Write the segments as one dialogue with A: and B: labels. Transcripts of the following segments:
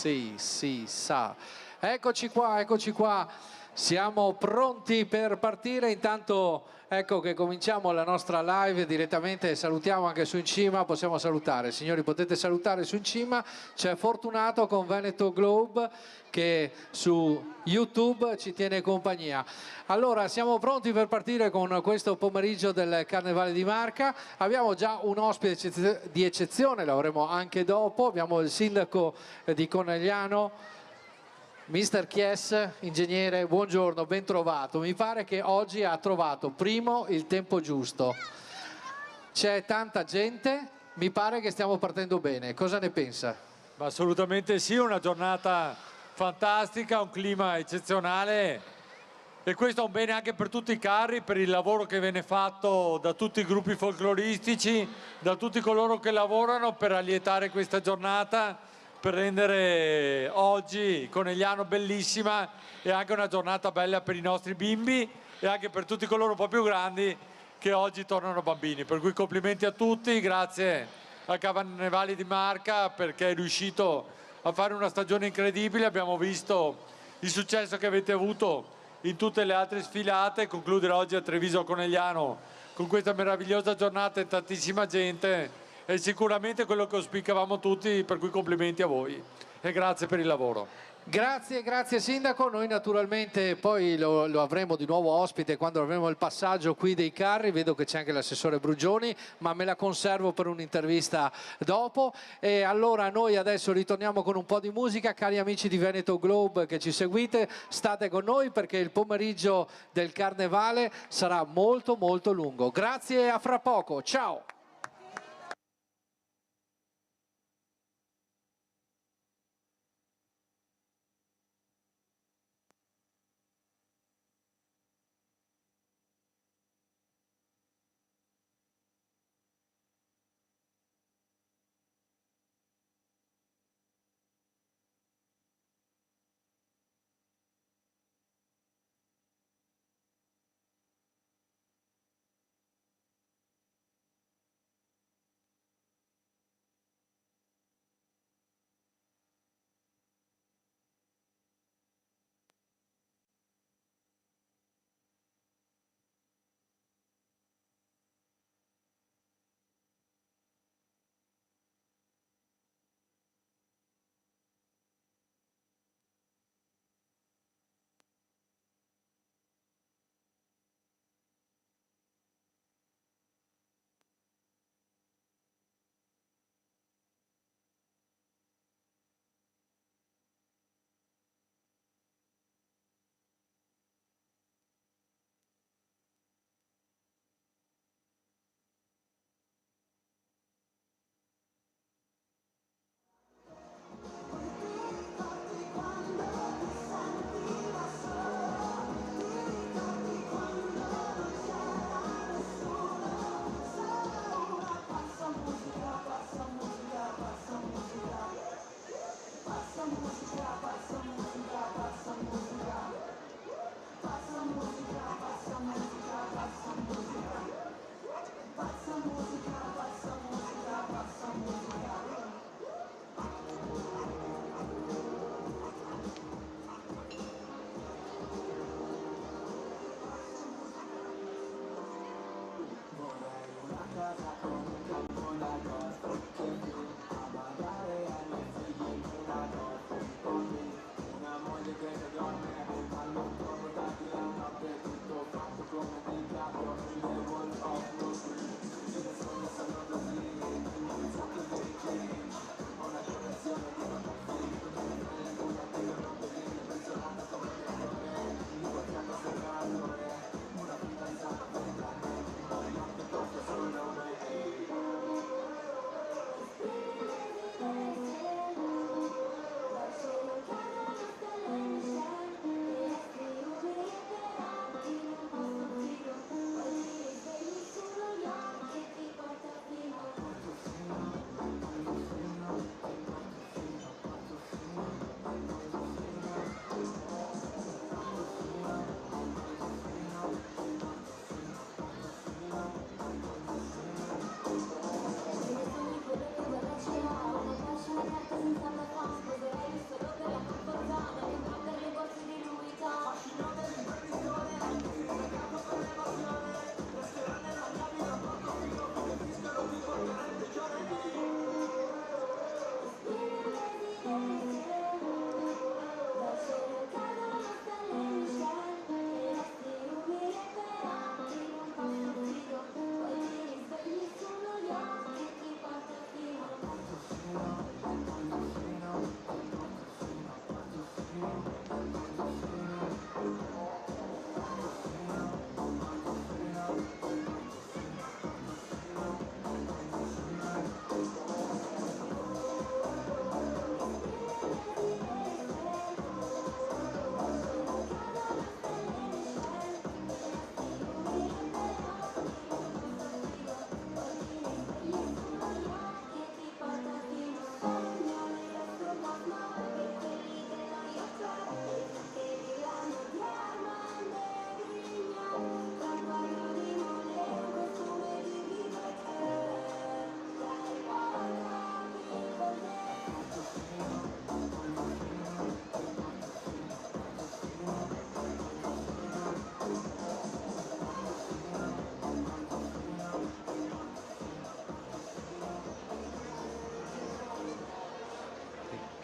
A: Sì, sì, sa. Eccoci qua, eccoci qua. Siamo pronti per partire. Intanto ecco che cominciamo la nostra live direttamente. Salutiamo anche su in cima, possiamo salutare. Signori, potete salutare su in cima. C'è Fortunato con Veneto Globe che su YouTube ci tiene compagnia. Allora, siamo pronti per partire con questo pomeriggio del Carnevale di Marca. Abbiamo già un ospite di eccezione, lo avremo anche dopo. Abbiamo il sindaco di Conegliano, Mister Chies, ingegnere, buongiorno, ben trovato. Mi pare che oggi ha trovato primo il tempo giusto. C'è tanta gente, mi pare che stiamo partendo bene. Cosa ne pensa?
B: Ma assolutamente sì, una giornata fantastica, un clima eccezionale e questo è un bene anche per tutti i carri, per il lavoro che viene fatto da tutti i gruppi folcloristici, da tutti coloro che lavorano per allietare questa giornata, per rendere oggi Conegliano bellissima e anche una giornata bella per i nostri bimbi e anche per tutti coloro un po' più grandi che oggi tornano bambini. Per cui complimenti a tutti, grazie al Carnevale di Marca perché è riuscito a fare una stagione incredibile. Abbiamo visto il successo che avete avuto in tutte le altre sfilate, concludere oggi a Treviso Conegliano con questa meravigliosa giornata e tantissima gente è sicuramente quello che auspicavamo tutti, per cui complimenti a voi e grazie per il lavoro.
A: Grazie, grazie Sindaco, noi naturalmente poi lo avremo di nuovo ospite quando avremo il passaggio qui dei carri, vedo che c'è anche l'assessore Brugioni, ma me la conservo per un'intervista dopo. E allora noi adesso ritorniamo con un po' di musica, cari amici di Veneto Globe che ci seguite, state con noi perché il pomeriggio del Carnevale sarà molto molto lungo. Grazie, a fra poco, ciao!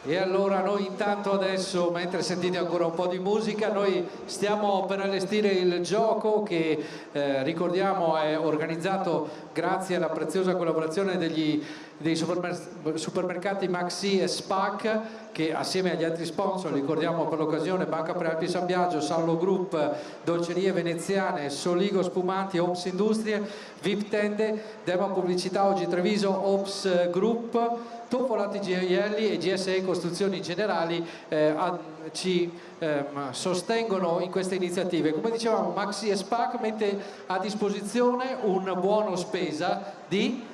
A: E allora noi intanto adesso, mentre sentite ancora un po' di musica, noi stiamo per allestire il gioco che ricordiamo è organizzato grazie alla preziosa collaborazione dei supermercati Maxi e Spac, che assieme agli altri sponsor, ricordiamo per l'occasione Banca Prealpi San Biagio, Sallo Group, Dolcerie Veneziane, Soligo Spumanti, Ops Industrie, VIP Tende, Demo Pubblicità Oggi Treviso, Ops Group, Topolitti Gioielli e GSE Costruzioni Generali ci sostengono in queste iniziative. Come dicevamo, Maxi e Spac mette a disposizione un buono spesa di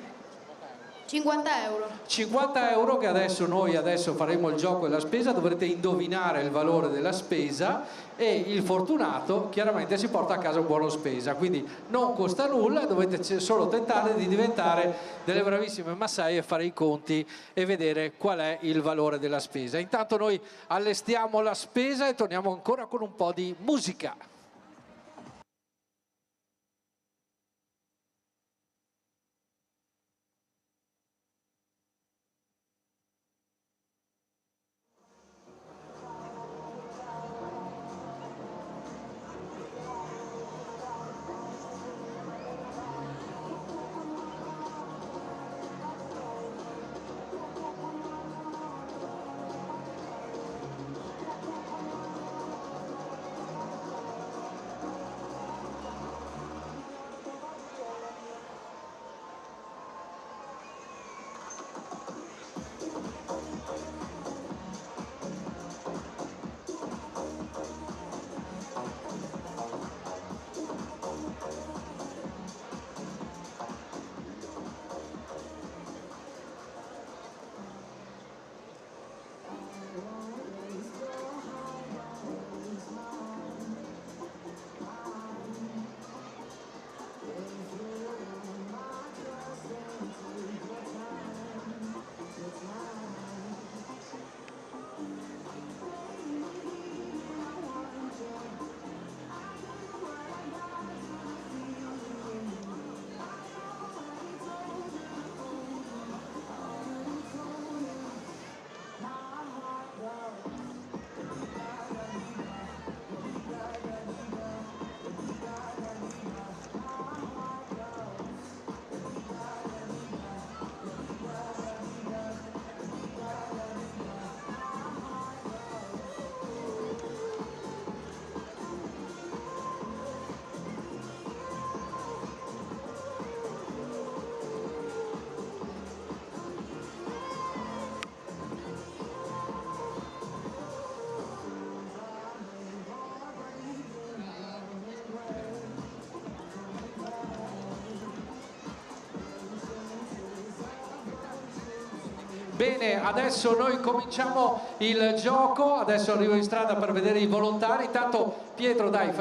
C: 50 euro.
A: 50 euro che noi adesso faremo il gioco della spesa, dovrete indovinare il valore della spesa e il fortunato chiaramente si porta a casa un buono spesa, quindi non costa nulla, dovete solo tentare di diventare delle bravissime massaie e fare i conti e vedere qual è il valore della spesa. Intanto noi allestiamo la spesa e torniamo ancora con un po' di musica. Bene, adesso noi cominciamo il gioco, adesso arrivo in strada per vedere i volontari. Intanto Pietro, dai,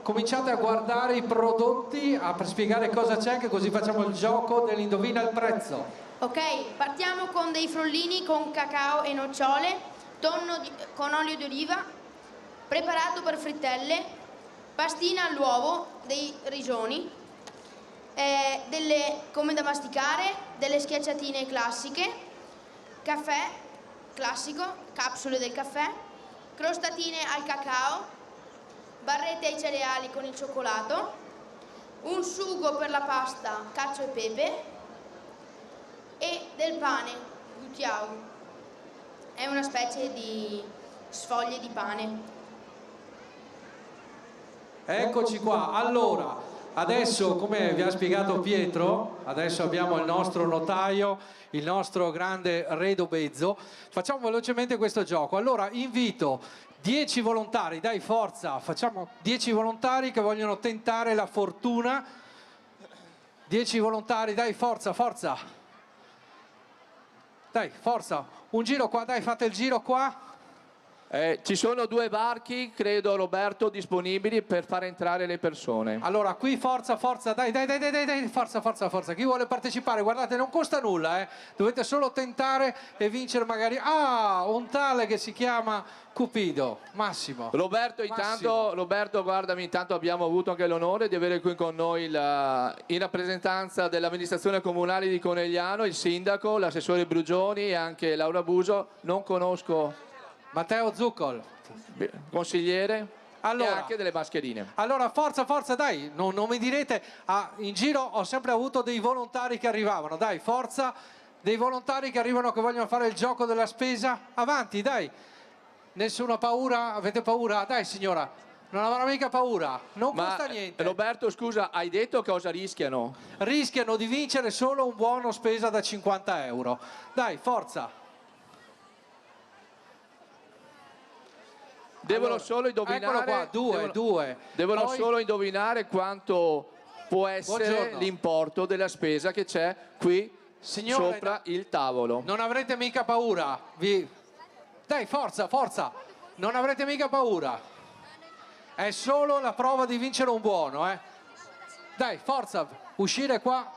A: cominciate a guardare i prodotti per spiegare cosa c'è, che così facciamo il gioco dell'indovina il prezzo.
C: Ok, partiamo con dei frollini con cacao e nocciole, con olio di oliva, preparato per frittelle, pastina all'uovo, dei rigioni, delle come da masticare, delle schiacciatine classiche, caffè classico, capsule del caffè, crostatine al cacao, barrette ai cereali con il cioccolato, un sugo per la pasta, cacio e pepe e del pane, gutiau. È una specie di sfoglie di pane.
A: Eccoci qua, allora, adesso come vi ha spiegato Pietro, adesso abbiamo il nostro notaio, il nostro grande Redo Bezzo. Facciamo velocemente questo gioco. Allora invito 10 volontari, dai forza, facciamo 10 volontari che vogliono tentare la fortuna. 10 volontari, dai forza, forza. Dai, forza, un giro qua, dai, fate il giro qua.
D: Ci sono 2 varchi, credo Roberto, disponibili per far entrare le persone.
A: Allora, qui forza, dai, forza. Chi vuole partecipare? Guardate, non costa nulla, dovete solo tentare e vincere magari... Ah, un tale che si chiama Cupido, Massimo.
D: Roberto,
A: Massimo.
D: Roberto, guardami, intanto abbiamo avuto anche l'onore di avere qui con noi in rappresentanza dell'amministrazione comunale di Conegliano, il sindaco, l'assessore Brugioni e anche Laura Buso. Non conosco...
A: Matteo Zuccol,
D: consigliere,
A: allora,
D: e anche delle mascherine.
A: Allora, forza, dai, non mi direte, in giro ho sempre avuto dei volontari che arrivavano, dai, forza, dei volontari che arrivano che vogliono fare il gioco della spesa, avanti, dai, nessuna paura, avete paura? Dai signora, non avranno mica paura, non costa niente.
D: Roberto, scusa, hai detto cosa rischiano?
A: Rischiano di vincere solo un buono spesa da 50 euro, dai, forza.
D: Devono solo indovinare.
A: Eccolo qua, due.
D: Devono
A: Poi...
D: solo indovinare quanto può essere l'importo della spesa che c'è qui sopra il tavolo.
A: Non avrete mica paura. Dai, forza. Non avrete mica paura. È solo la prova di vincere un buono, Dai, forza, uscire qua.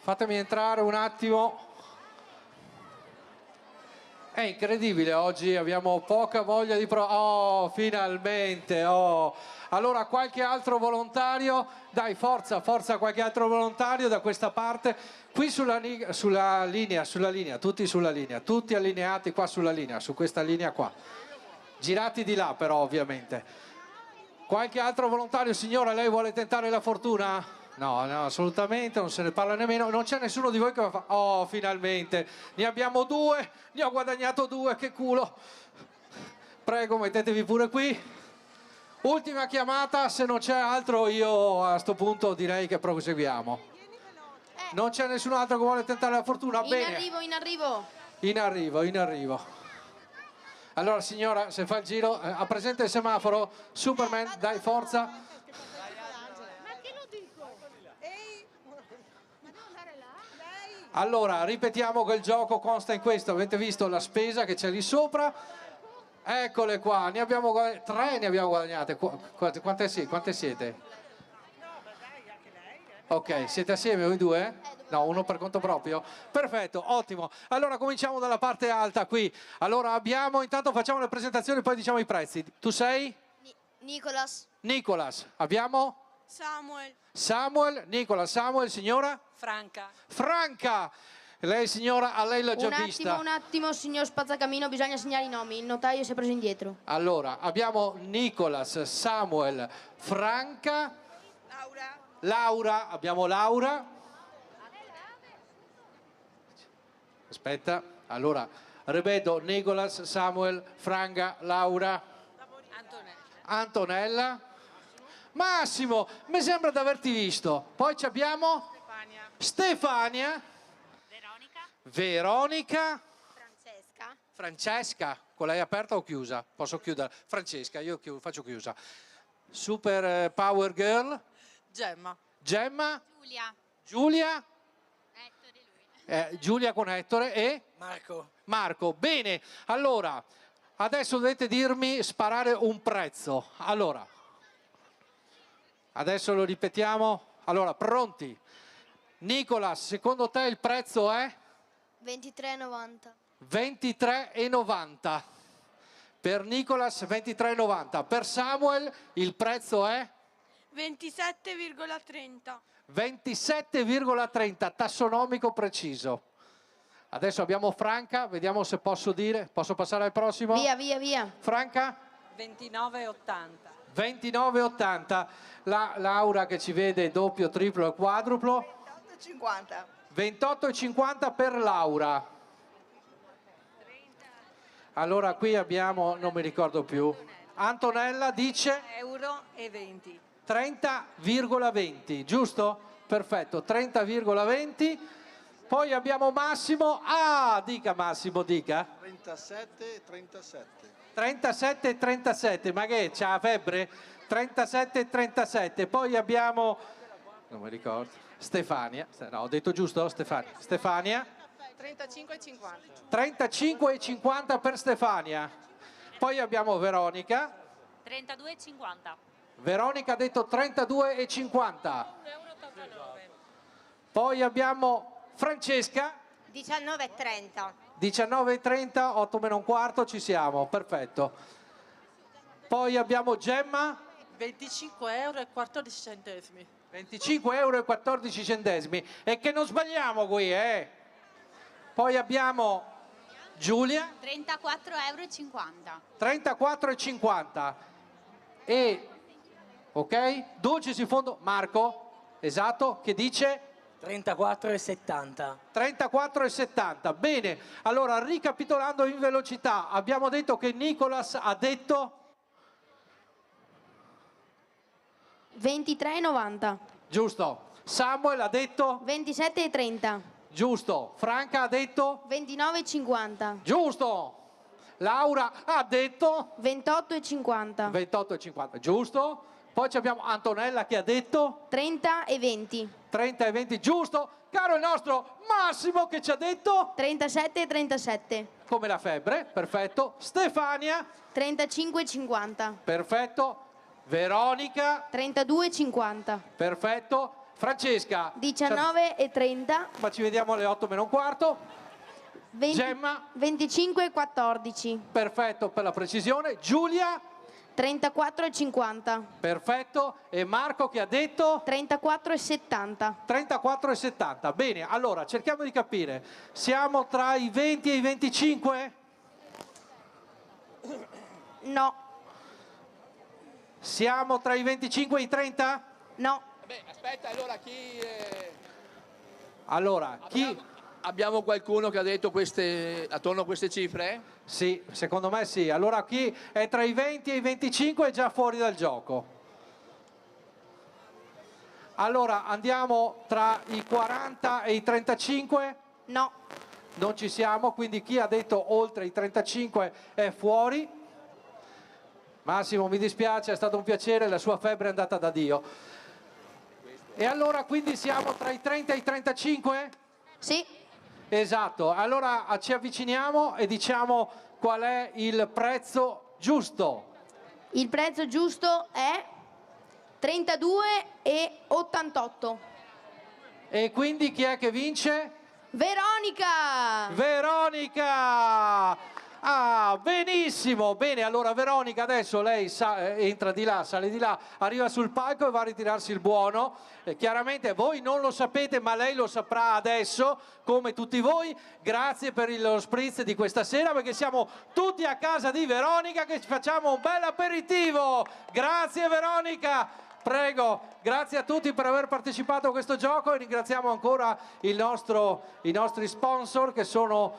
A: Fatemi entrare un attimo. È incredibile, oggi abbiamo poca voglia di provare. Oh, finalmente, oh. Allora, qualche altro volontario? Dai, forza, qualche altro volontario da questa parte. Qui sulla linea, tutti sulla linea, tutti allineati qua sulla linea, su questa linea qua. Girati di là però, ovviamente. Qualche altro volontario, signora, lei vuole tentare la fortuna? No, assolutamente, non se ne parla nemmeno. Non c'è nessuno di voi che fa... Oh, finalmente, ne abbiamo 2, ne ho guadagnato 2, che culo. Prego, mettetevi pure qui. Ultima chiamata, se non c'è altro io a sto punto direi che proseguiamo. Non c'è nessun altro che vuole tentare la fortuna? Bene. In arrivo. Allora signora, se fa il giro, ha presente il semaforo? Superman, dai, forza. Allora, ripetiamo che il gioco consta in questo, avete visto la spesa che c'è lì sopra, eccole qua, 3 ne abbiamo guadagnate, quante siete? Ok, siete assieme voi due? No, uno per conto proprio? Perfetto, ottimo. Allora cominciamo dalla parte alta qui. Allora intanto facciamo le presentazioni, poi diciamo i prezzi. Tu sei? Nicolas. Abbiamo? Samuel, Nicola, Samuel, signora? Franca. Lei signora, a lei l'ho già vista.
C: Un attimo, signor Spazzacamino, bisogna segnare i nomi, il notaio si è preso indietro.
A: Allora, abbiamo Nicolas, Samuel, Franca, Laura, abbiamo Laura. Aspetta, allora, ripeto, Nicolas, Samuel, Franca, Laura, Antonella. Massimo, mi sembra di averti visto. Poi abbiamo Stefania, Veronica, Francesca, con lei aperta o chiusa? Posso chiudere? Francesca, io faccio chiusa. Super Power Girl, Gemma, Giulia, Giulia con Ettore e Marco. Bene, allora adesso dovete dirmi, sparare un prezzo. Allora, adesso lo ripetiamo. Allora, pronti? Nicola, secondo te il prezzo è?
C: 23,90.
A: 23,90. Per Nicolas 23,90. Per Samuel il prezzo è?
E: 27,30.
A: 27,30, tassonomico preciso. Adesso abbiamo Franca, vediamo se posso dire. Posso passare al prossimo?
C: Via.
A: Franca?
E: 29,80.
A: 29,80. La Laura che ci vede doppio, triplo e quadruplo?
F: 28,50.
A: 28,50 per Laura. Allora qui abbiamo, non mi ricordo più. Antonella dice?
E: €20.
A: 30,20, giusto? Perfetto, 30,20. Poi abbiamo Massimo. Ah, dica Massimo, dica.
G: 37,37.
A: 37,37, ma che c'ha febbre? 37,37. Poi abbiamo, non mi ricordo, Stefania. No, ho detto giusto? Stefania.
E: 35,50.
A: 35,50 per Stefania. Poi abbiamo Veronica.
F: 32,50.
A: Veronica ha detto 32,50. Poi abbiamo Francesca.
H: 19,30.
A: 19,30, 8 meno un quarto, ci siamo, perfetto. Poi abbiamo Gemma.
E: 25,14 euro.
A: 25,14 euro. E che non sbagliamo qui, eh? Poi abbiamo Giulia.
F: 34,50 euro.
A: 34,50. E, ok? Dolci in fondo. Marco, esatto, che dice?
I: 34,70.
A: 34,70. Bene, allora ricapitolando in velocità, abbiamo detto che Nicolas ha detto
C: 23,90.
A: giusto, Samuel ha detto
C: 27,30.
A: giusto, Franca ha detto
C: 29,50.
A: giusto, Laura ha detto
C: 28,50.
A: 28,50, giusto. Poi abbiamo Antonella che ha detto
C: 30,20.
A: 30,20, giusto. Caro il nostro Massimo che ci ha detto
C: 37,37.
A: come la febbre, perfetto. Stefania,
C: 35,50.
A: perfetto. Veronica,
C: 32,50.
A: perfetto. Francesca,
C: 19,30.
A: ma ci vediamo alle 8 meno un quarto. Gemma,
C: 25,14.
A: perfetto per la precisione. Giulia,
C: 34,50.
A: perfetto. E Marco che ha detto
C: 34,70.
A: 34,70. Bene, allora cerchiamo di capire. Siamo tra i 20 e i 25?
C: No.
A: Siamo tra i 25 e i 30?
C: No.
D: Beh, aspetta, allora chi...
A: Allora, chi...
D: Abbiamo qualcuno che ha detto attorno a queste cifre?
A: Sì, secondo me sì. Allora chi è tra i 20 e i 25 è già fuori dal gioco. Allora andiamo tra i 40 e i 35?
C: No.
A: Non ci siamo, quindi chi ha detto oltre i 35 è fuori. Massimo, mi dispiace, è stato un piacere, la sua febbre è andata da Dio. E allora quindi siamo tra i 30 e i 35?
C: Sì.
A: Esatto, allora ci avviciniamo e diciamo qual è il prezzo giusto.
C: Il prezzo giusto è 32,88.
A: E quindi chi è che vince?
C: Veronica!
A: Veronica! Ah, benissimo, bene, allora Veronica adesso lei entra di là, sale di là, arriva sul palco e va a ritirarsi il buono. Chiaramente voi non lo sapete, ma lei lo saprà adesso, come tutti voi. Grazie per lo spritz di questa sera, perché siamo tutti a casa di Veronica che ci facciamo un bel aperitivo. Grazie Veronica! Prego, grazie a tutti per aver partecipato a questo gioco e ringraziamo ancora i nostri sponsor che sono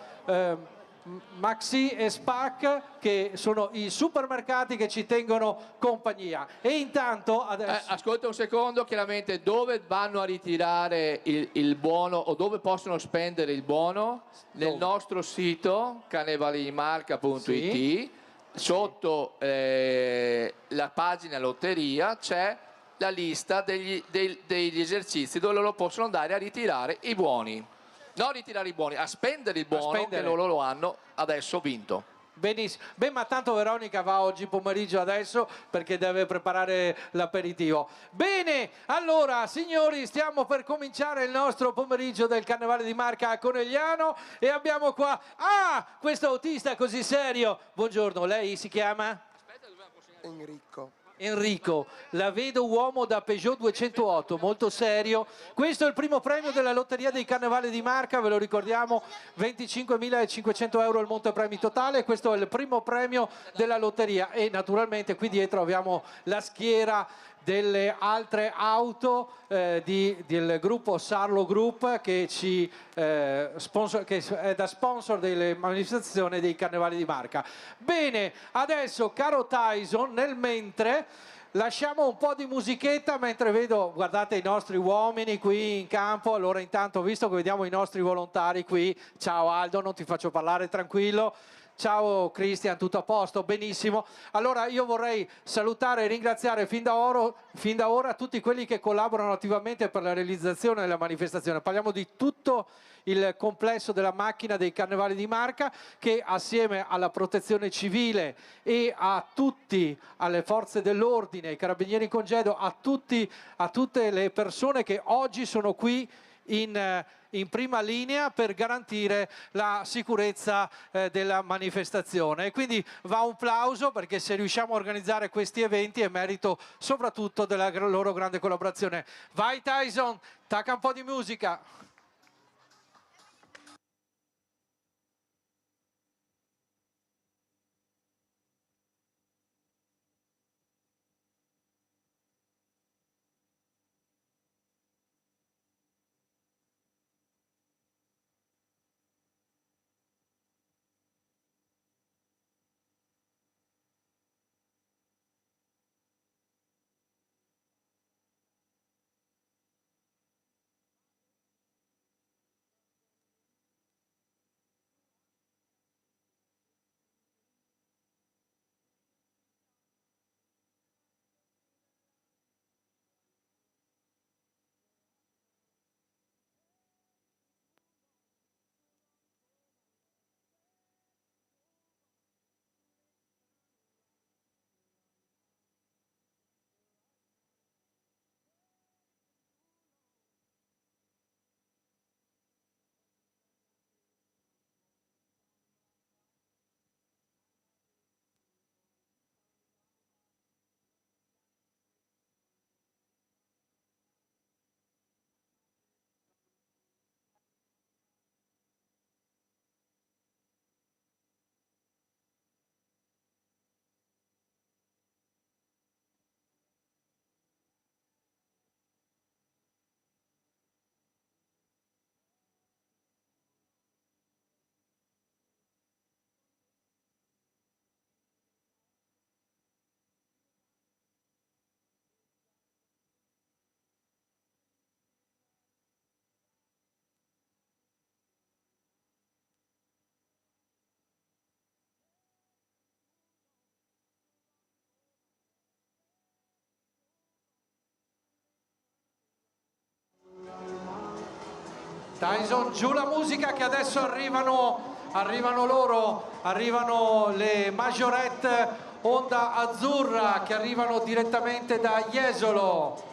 A: Maxi e Spac, che sono i supermercati che ci tengono compagnia. E intanto adesso...
D: ascolta un secondo, chiaramente dove vanno a ritirare il buono o dove possono spendere il buono? Nel nostro sito carnevalimarca.it,
A: Sì.
D: sotto la pagina lotteria c'è la lista degli esercizi dove loro possono andare a ritirare i buoni. Non ritirare i buoni, a spendere il buono che loro lo hanno adesso vinto.
A: Benissimo. Beh, ma tanto Veronica va oggi pomeriggio adesso perché deve preparare l'aperitivo. Bene, allora signori, stiamo per cominciare il nostro pomeriggio del Carnevale di Marca a Conegliano e abbiamo qua, questo autista così serio. Buongiorno, lei si chiama? Enrico, la vedo uomo da Peugeot 208, molto serio. Questo è il primo premio della lotteria dei Carnevali di Marca, ve lo ricordiamo, 25.500 euro il montepremi totale. Questo è il primo premio della lotteria e naturalmente qui dietro abbiamo la schiera delle altre auto del gruppo Sarlo Group che è da sponsor delle manifestazioni dei Carnevali di Marca. Bene, adesso caro Tyson, nel mentre lasciamo un po' di musichetta mentre vedo, guardate i nostri uomini qui in campo. Allora intanto, visto che vediamo i nostri volontari qui, ciao Aldo, non ti faccio parlare, tranquillo. Ciao Cristian, tutto a posto? Benissimo. Allora io vorrei salutare e ringraziare fin da ora tutti quelli che collaborano attivamente per la realizzazione della manifestazione. Parliamo di tutto il complesso della macchina dei Carnevali di Marca, che assieme alla protezione civile e alle forze dell'ordine, ai carabinieri in congedo, a tutte le persone che oggi sono qui in prima linea per garantire la sicurezza della manifestazione. E quindi va un plauso, perché se riusciamo a organizzare questi eventi è merito soprattutto della loro grande collaborazione. Vai Tyson, tacca un po' di musica. Tyson, giù la musica, che adesso arrivano le Majorette Onda Azzurra, che arrivano direttamente da Jesolo.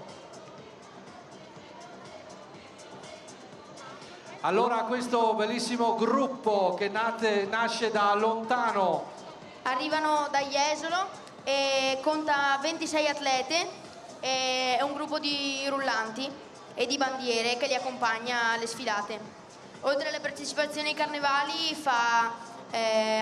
A: Allora questo bellissimo gruppo che nasce da lontano.
C: Arrivano da Jesolo e conta 26 atlete, è un gruppo di rullanti e di bandiere che li accompagna alle sfilate. Oltre alle partecipazioni ai carnevali fa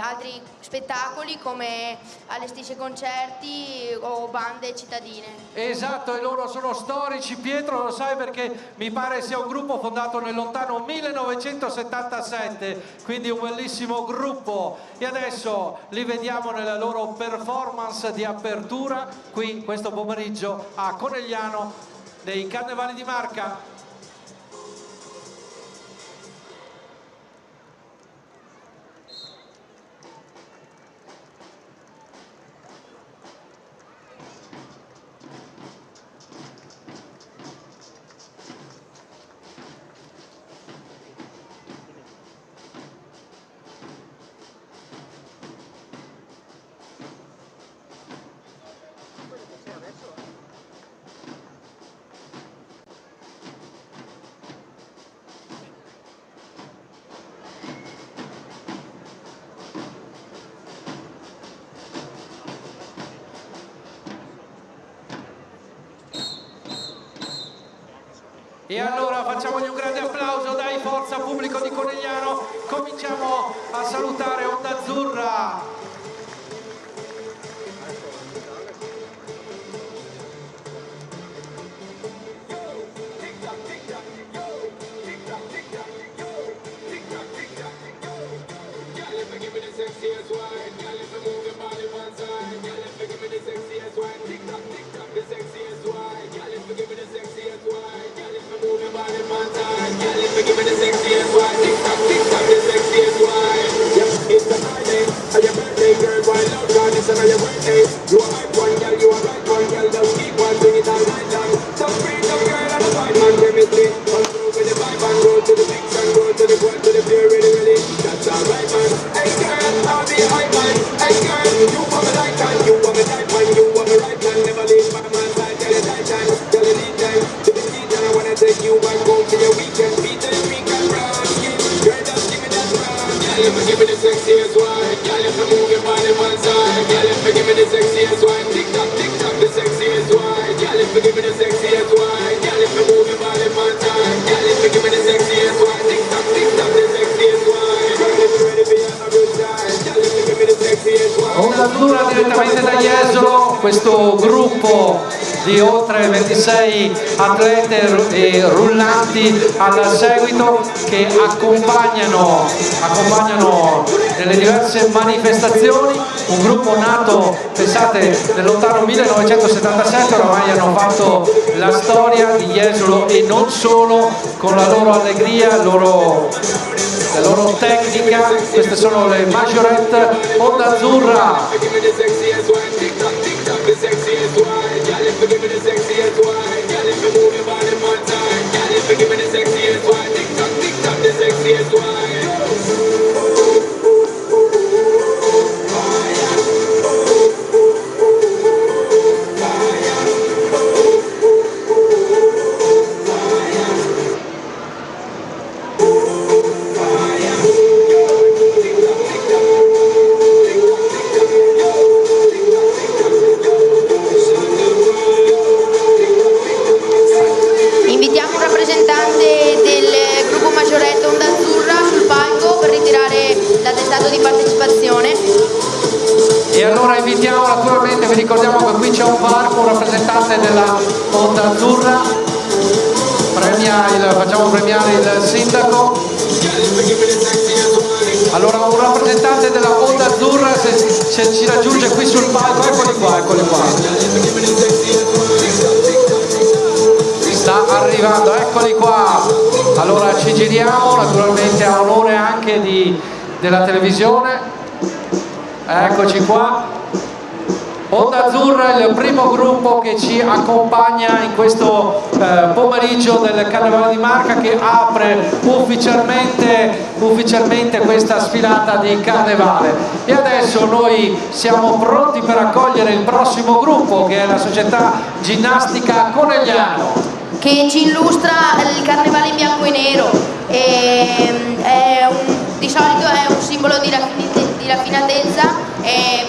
C: altri spettacoli, come allestisce concerti o bande cittadine.
A: Esatto, e loro sono storici. Pietro lo sai, perché mi pare sia un gruppo fondato nel lontano 1977, quindi un bellissimo gruppo, e adesso li vediamo nella loro performance di apertura qui questo pomeriggio a Conegliano dei Carnevali di Marca. E allora facciamogli un grande applauso, dai, forza pubblico di Conegliano. Cominciamo a salutare Onda Azzurra. Onda Azzurra direttamente da Jesolo, questo gruppo di oltre 26 atlete e rullanti al seguito che accompagnano nelle diverse manifestazioni, un gruppo nato, pensate, nel lontano 1977, oramai hanno fatto la storia di Jesolo e non solo, con la loro allegria, la loro tecnica. Queste sono le Majorette Onda Azzurra.
C: Invitiamo un rappresentante del gruppo Majorette Onda Azzurra sul palco per ritirare l'attestato di partecipazione.
A: E allora invitiamo, naturalmente vi ricordiamo che qui c'è un parco, un rappresentante della Onda Azzurra, facciamo premiare il sindaco. Allora un rappresentante della Onda Azzurra se ci raggiunge qui sul palco, eccoli qua. Sta arrivando, eccoli qua. Allora ci giriamo, naturalmente a onore anche della televisione. Eccoci qua. Onda Azzurra è il primo gruppo che ci accompagna in questo pomeriggio del Carnevale di Marca, che apre ufficialmente questa sfilata di Carnevale. E adesso noi siamo pronti per accogliere il prossimo gruppo, che è la Società Ginnastica Conegliano,
C: che ci illustra il Carnevale in bianco e nero. Di solito è un simbolo di raffinatezza, è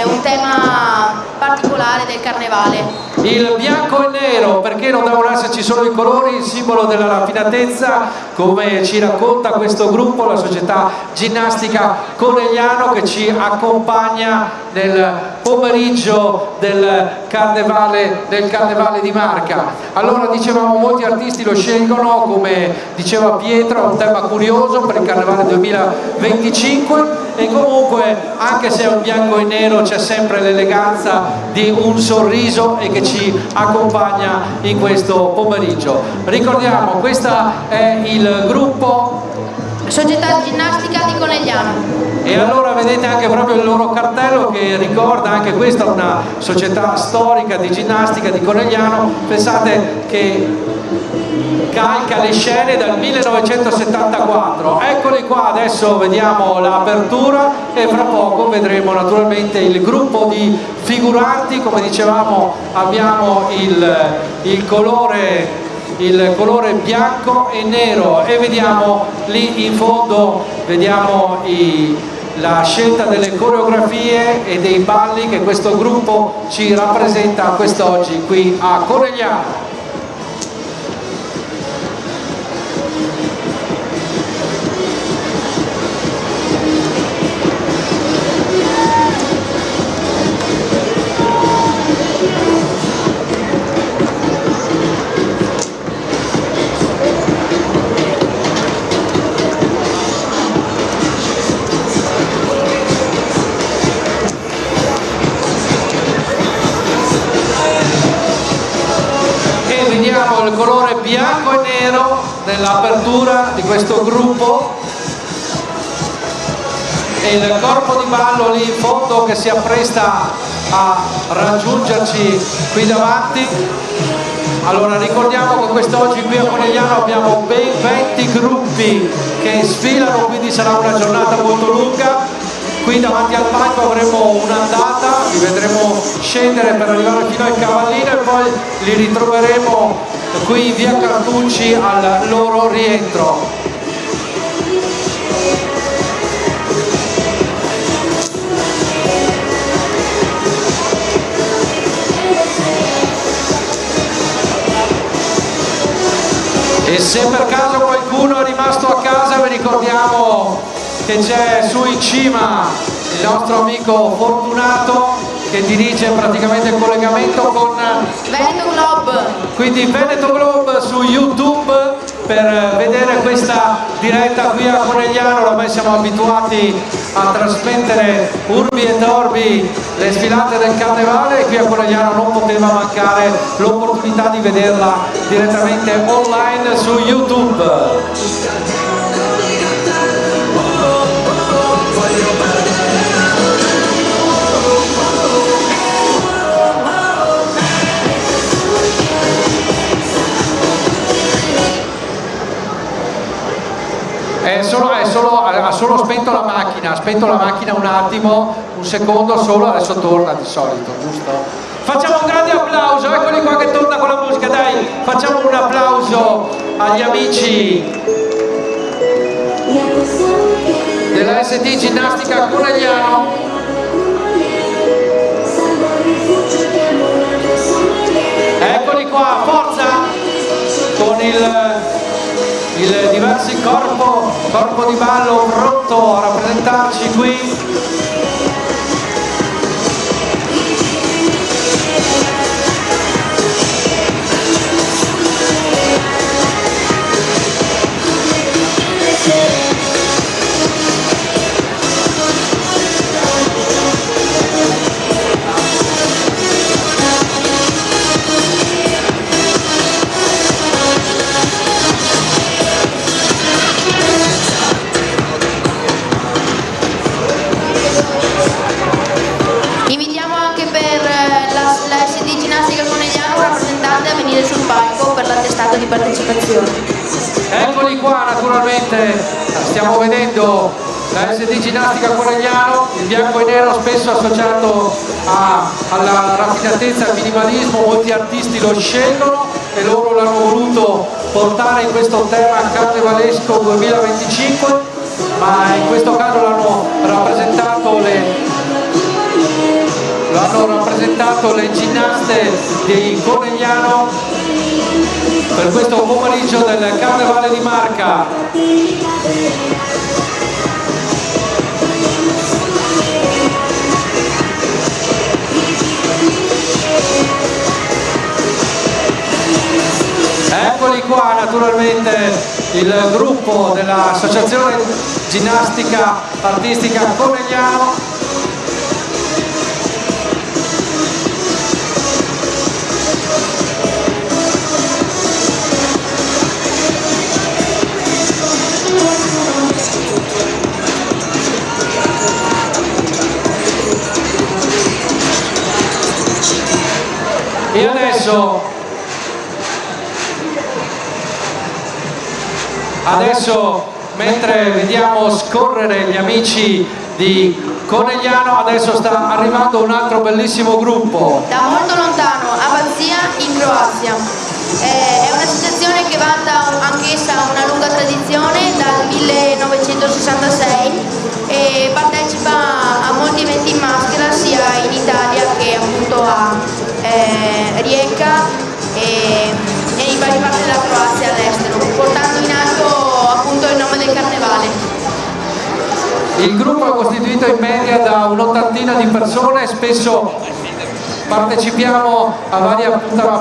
C: un tema particolare del Carnevale.
A: Il bianco e nero, perché non devono esserci solo i colori, il simbolo della raffinatezza, come ci racconta questo gruppo, la Società Ginnastica Conegliano, che ci accompagna nel pomeriggio del Carnevale di Marca. Allora, dicevamo, molti artisti lo scelgono, come diceva Pietro, un tema curioso per il Carnevale 2025, e comunque, anche se è un bianco e nero, c'è sempre l'eleganza di un sorriso e che ci accompagna in questo pomeriggio. Ricordiamo, questo è il gruppo
C: Società Ginnastica di Conegliano.
A: E allora vedete anche proprio il loro cartello, che ricorda anche questa una società storica di ginnastica di Conegliano. Pensate che calca le scene dal 1974. Eccoli qua, adesso vediamo l'apertura e fra poco vedremo naturalmente il gruppo di figuranti. Come dicevamo, abbiamo il colore bianco e nero, e vediamo lì in fondo, vediamo la scelta delle coreografie e dei balli che questo gruppo ci rappresenta quest'oggi qui a Conegliano. Il colore bianco e nero nell'apertura di questo gruppo, e il corpo di ballo lì in fondo che si appresta a raggiungerci qui davanti. Allora, ricordiamo che quest'oggi qui a Conegliano abbiamo ben 20 gruppi che sfilano, quindi sarà una giornata molto lunga. qui davanti al palco avremo un'andata, li vedremo scendere per arrivare fino al Cavallino e poi li ritroveremo qui in via Cartucci al loro rientro. E se per caso qualcuno è rimasto a casa vi ricordiamo che c'è su in cima il nostro amico Fortunato che dirige praticamente il collegamento con
C: Veneto Globe.
A: Quindi Veneto Globe su YouTube per vedere questa diretta qui a Conegliano. Ormai siamo abituati a trasmettere urbi e torbi le sfilate del Carnevale e qui a Conegliano non poteva mancare l'opportunità di vederla direttamente online su YouTube. Ha solo spento la macchina un attimo, un secondo solo, adesso torna di solito, giusto? Facciamo un grande applauso, eccoli qua che torna con la musica, dai, facciamo un applauso agli amici della SD Ginnastica Conegliano. Eccoli qua, forza, con il diversi corpo di ballo pronto a rappresentarci qui.
C: Invitiamo anche per la SD Ginnastica Conegliano un rappresentante a venire sul palco per l'attestato di partecipazione.
A: Eccoli qua, naturalmente stiamo vedendo la SD Ginnastica Conegliano, il bianco e nero spesso associato alla raffinatezza e al minimalismo, molti artisti lo scelgono e loro l'hanno voluto portare in questo tema carnevalesco 2025, ma in questo caso l'hanno rappresentato le ginnaste di Conegliano per questo pomeriggio del Carnevale di Marca. Eccoli qua naturalmente il gruppo dell'Associazione Ginnastica Artistica Conegliano. E adesso mentre vediamo scorrere gli amici di Conegliano, adesso sta arrivando un altro bellissimo gruppo.
C: Da molto lontano, Abbazia in Croazia. È un'associazione che vanta anch'essa una lunga tradizione dal 1966 e partecipa a molti eventi in maschera sia in Italia che appunto a Rijeka e in varie parti della Croazia all'estero, portando in alto appunto il nome del Carnevale.
A: Il gruppo è costituito in media da un'ottantina di persone, spesso partecipiamo a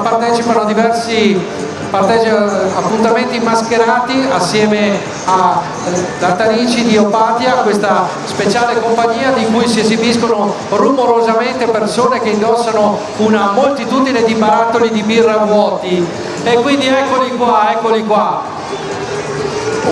A: partecipano a diversi appuntamenti mascherati assieme a Tanici di Opatia, questa speciale compagnia di cui si esibiscono rumorosamente persone che indossano una moltitudine di barattoli di birra vuoti. E quindi eccoli qua.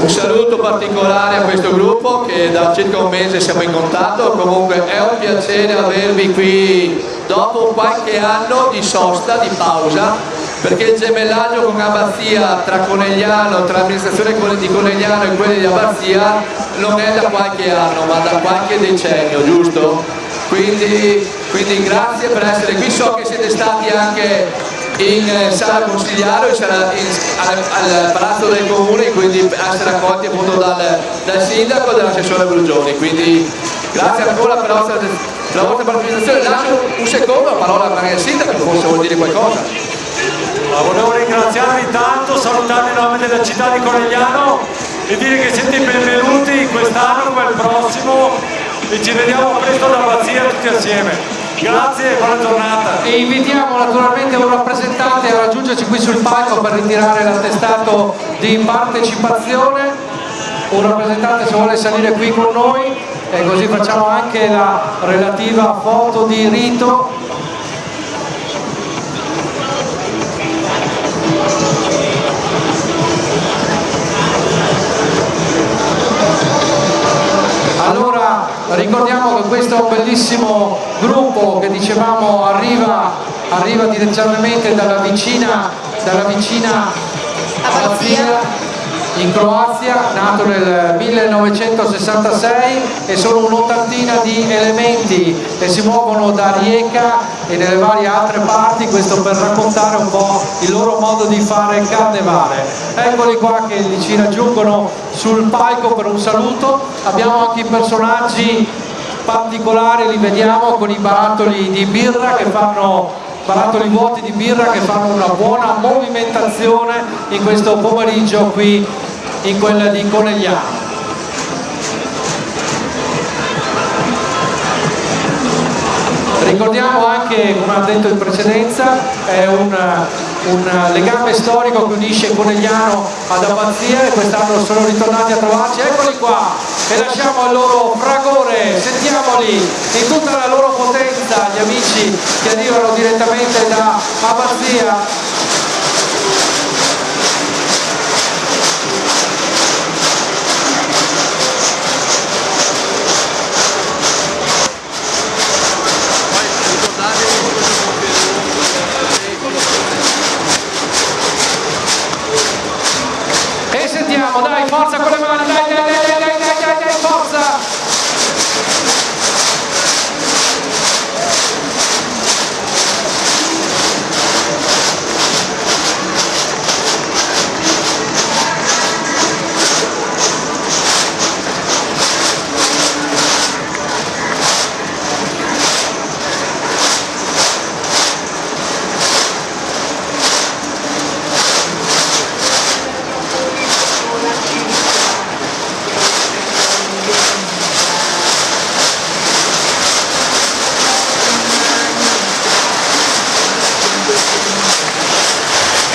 D: Un saluto particolare a questo gruppo che da circa un mese siamo in contatto, comunque è un piacere avervi qui dopo qualche anno di sosta, di pausa, perché il gemellaggio con Abbazia tra Conegliano, tra l'amministrazione di Conegliano e quelli di Abbazia non è da qualche anno ma da qualche decennio, giusto? Quindi grazie per essere qui, so che siete stati anche in sala consigliare, al palazzo del comune, quindi essere accolti appunto dal sindaco e dall'assessore Brugioni, quindi grazie ancora per la vostra partecipazione. Lascio un secondo la parola al sindaco, forse vuol dire qualcosa.
B: Volevo ringraziarvi intanto, salutarvi in nome della città di Conegliano e dire che siete benvenuti quest'anno come il prossimo e ci vediamo presto ad Abbazia tutti assieme. Grazie e buona giornata.
A: E invitiamo naturalmente un rappresentante a raggiungerci qui sul palco per ritirare l'attestato di partecipazione. Un rappresentante se vuole salire qui con noi e così facciamo anche la relativa foto di rito. Allora ricordiamo che questo è un bellissimo gruppo che dicevamo arriva direttamente dalla vicina Abbazia in Croazia, nato nel 1966 e sono un'ottantina di elementi che si muovono da Rijeka e nelle varie altre parti, questo per raccontare un po' il loro modo di fare il carnevale. Eccoli qua che ci raggiungono sul palco per un saluto. Abbiamo anche i personaggi particolari, li vediamo con i barattoli di birra che fanno barattoli vuoti di birra che fanno una buona movimentazione in questo pomeriggio qui in quella di Conegliano. Ricordiamo anche, come ha detto in precedenza, è un legame storico che unisce Conegliano ad Abbazia e quest'anno sono ritornati a trovarci. Eccoli qua e lasciamo il loro fragore, sentiamoli in tutta la loro potenza, gli amici che arrivano direttamente da Abbazia. E sentiamo, dai, forza con le mani, dai, forza!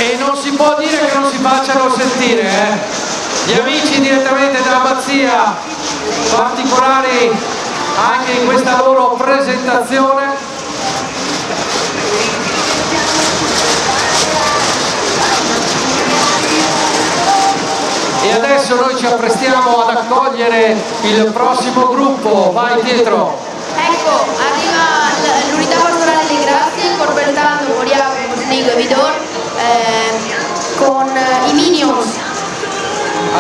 A: E non si può dire che non si facciano sentire, Gli amici direttamente da Abbazia, particolari anche in questa loro presentazione. E adesso noi ci apprestiamo ad accogliere il prossimo gruppo, vai dietro.
C: Ecco, arriva l'unità pastorale delle Grazie, Corbertano, Moriaco, Mosnigo e Vidor con i Minions.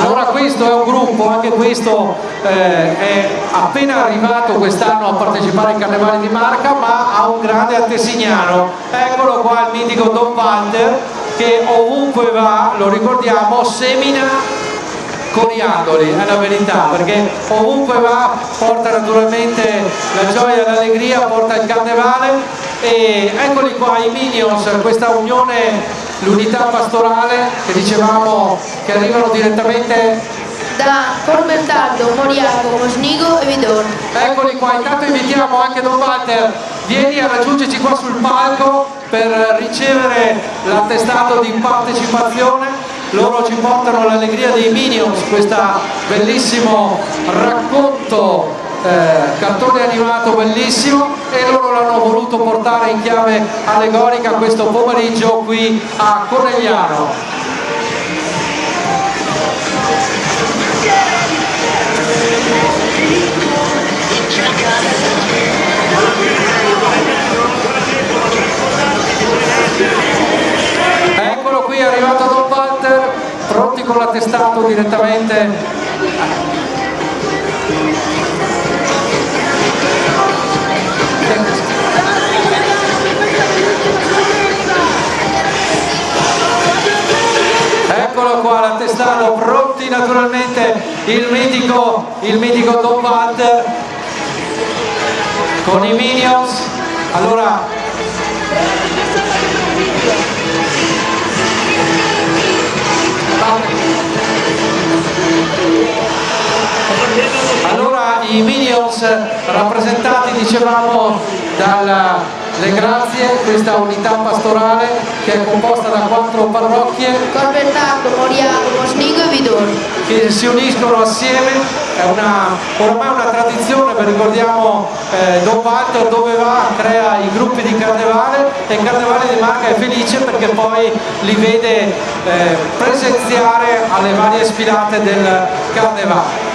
A: Allora questo è un gruppo, anche questo è appena arrivato quest'anno a partecipare ai Carnevali di Marca, ma ha un grande antesignano. Eccolo qua il mitico Don Walter che ovunque va, lo ricordiamo, semina coriandoli, è la verità, perché ovunque va porta naturalmente la gioia e l'allegria, porta il carnevale. E eccoli qua i Minions, questa unione, l'unità pastorale che dicevamo che arrivano direttamente
C: da Corbertaldo, Moriaco, Mosnigo e Vidor.
A: Eccoli qua, intanto invitiamo anche Don Walter, vieni a raggiungerci qua sul palco per ricevere l'attestato di partecipazione. Loro ci portano l'allegria dei Minions, questo bellissimo racconto, cartone animato bellissimo, e loro l'hanno voluto portare in chiave allegorica questo pomeriggio qui a Conegliano. attestato direttamente. Eccolo qua l'attestato, pronti naturalmente il mitico Don Walter con i Minions. Allora i Minions rappresentati, dicevamo, dalle Grazie, questa unità pastorale che è composta da 4 parrocchie
C: Corbertato, Moriano, Mosnigo e Vidor,
A: che si uniscono assieme. È oramai una tradizione, ricordiamo Don Walter dove va crea i gruppi di carnevale, e il carnevale di Marca è felice perché poi li vede presenziare alle varie sfilate del carnevale.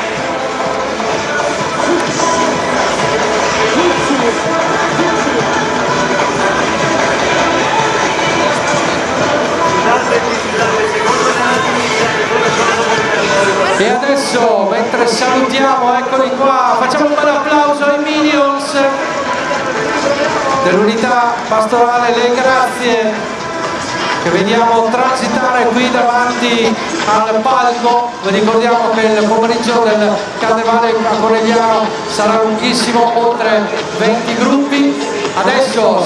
A: E adesso, mentre salutiamo, eccoli qua, facciamo un bel applauso ai Minions dell'unità pastorale Le Grazie, che vediamo transitare qui davanti al palco. Vi ricordiamo che il pomeriggio del carnevale a Conegliano sarà lunghissimo, oltre 20 gruppi. Adesso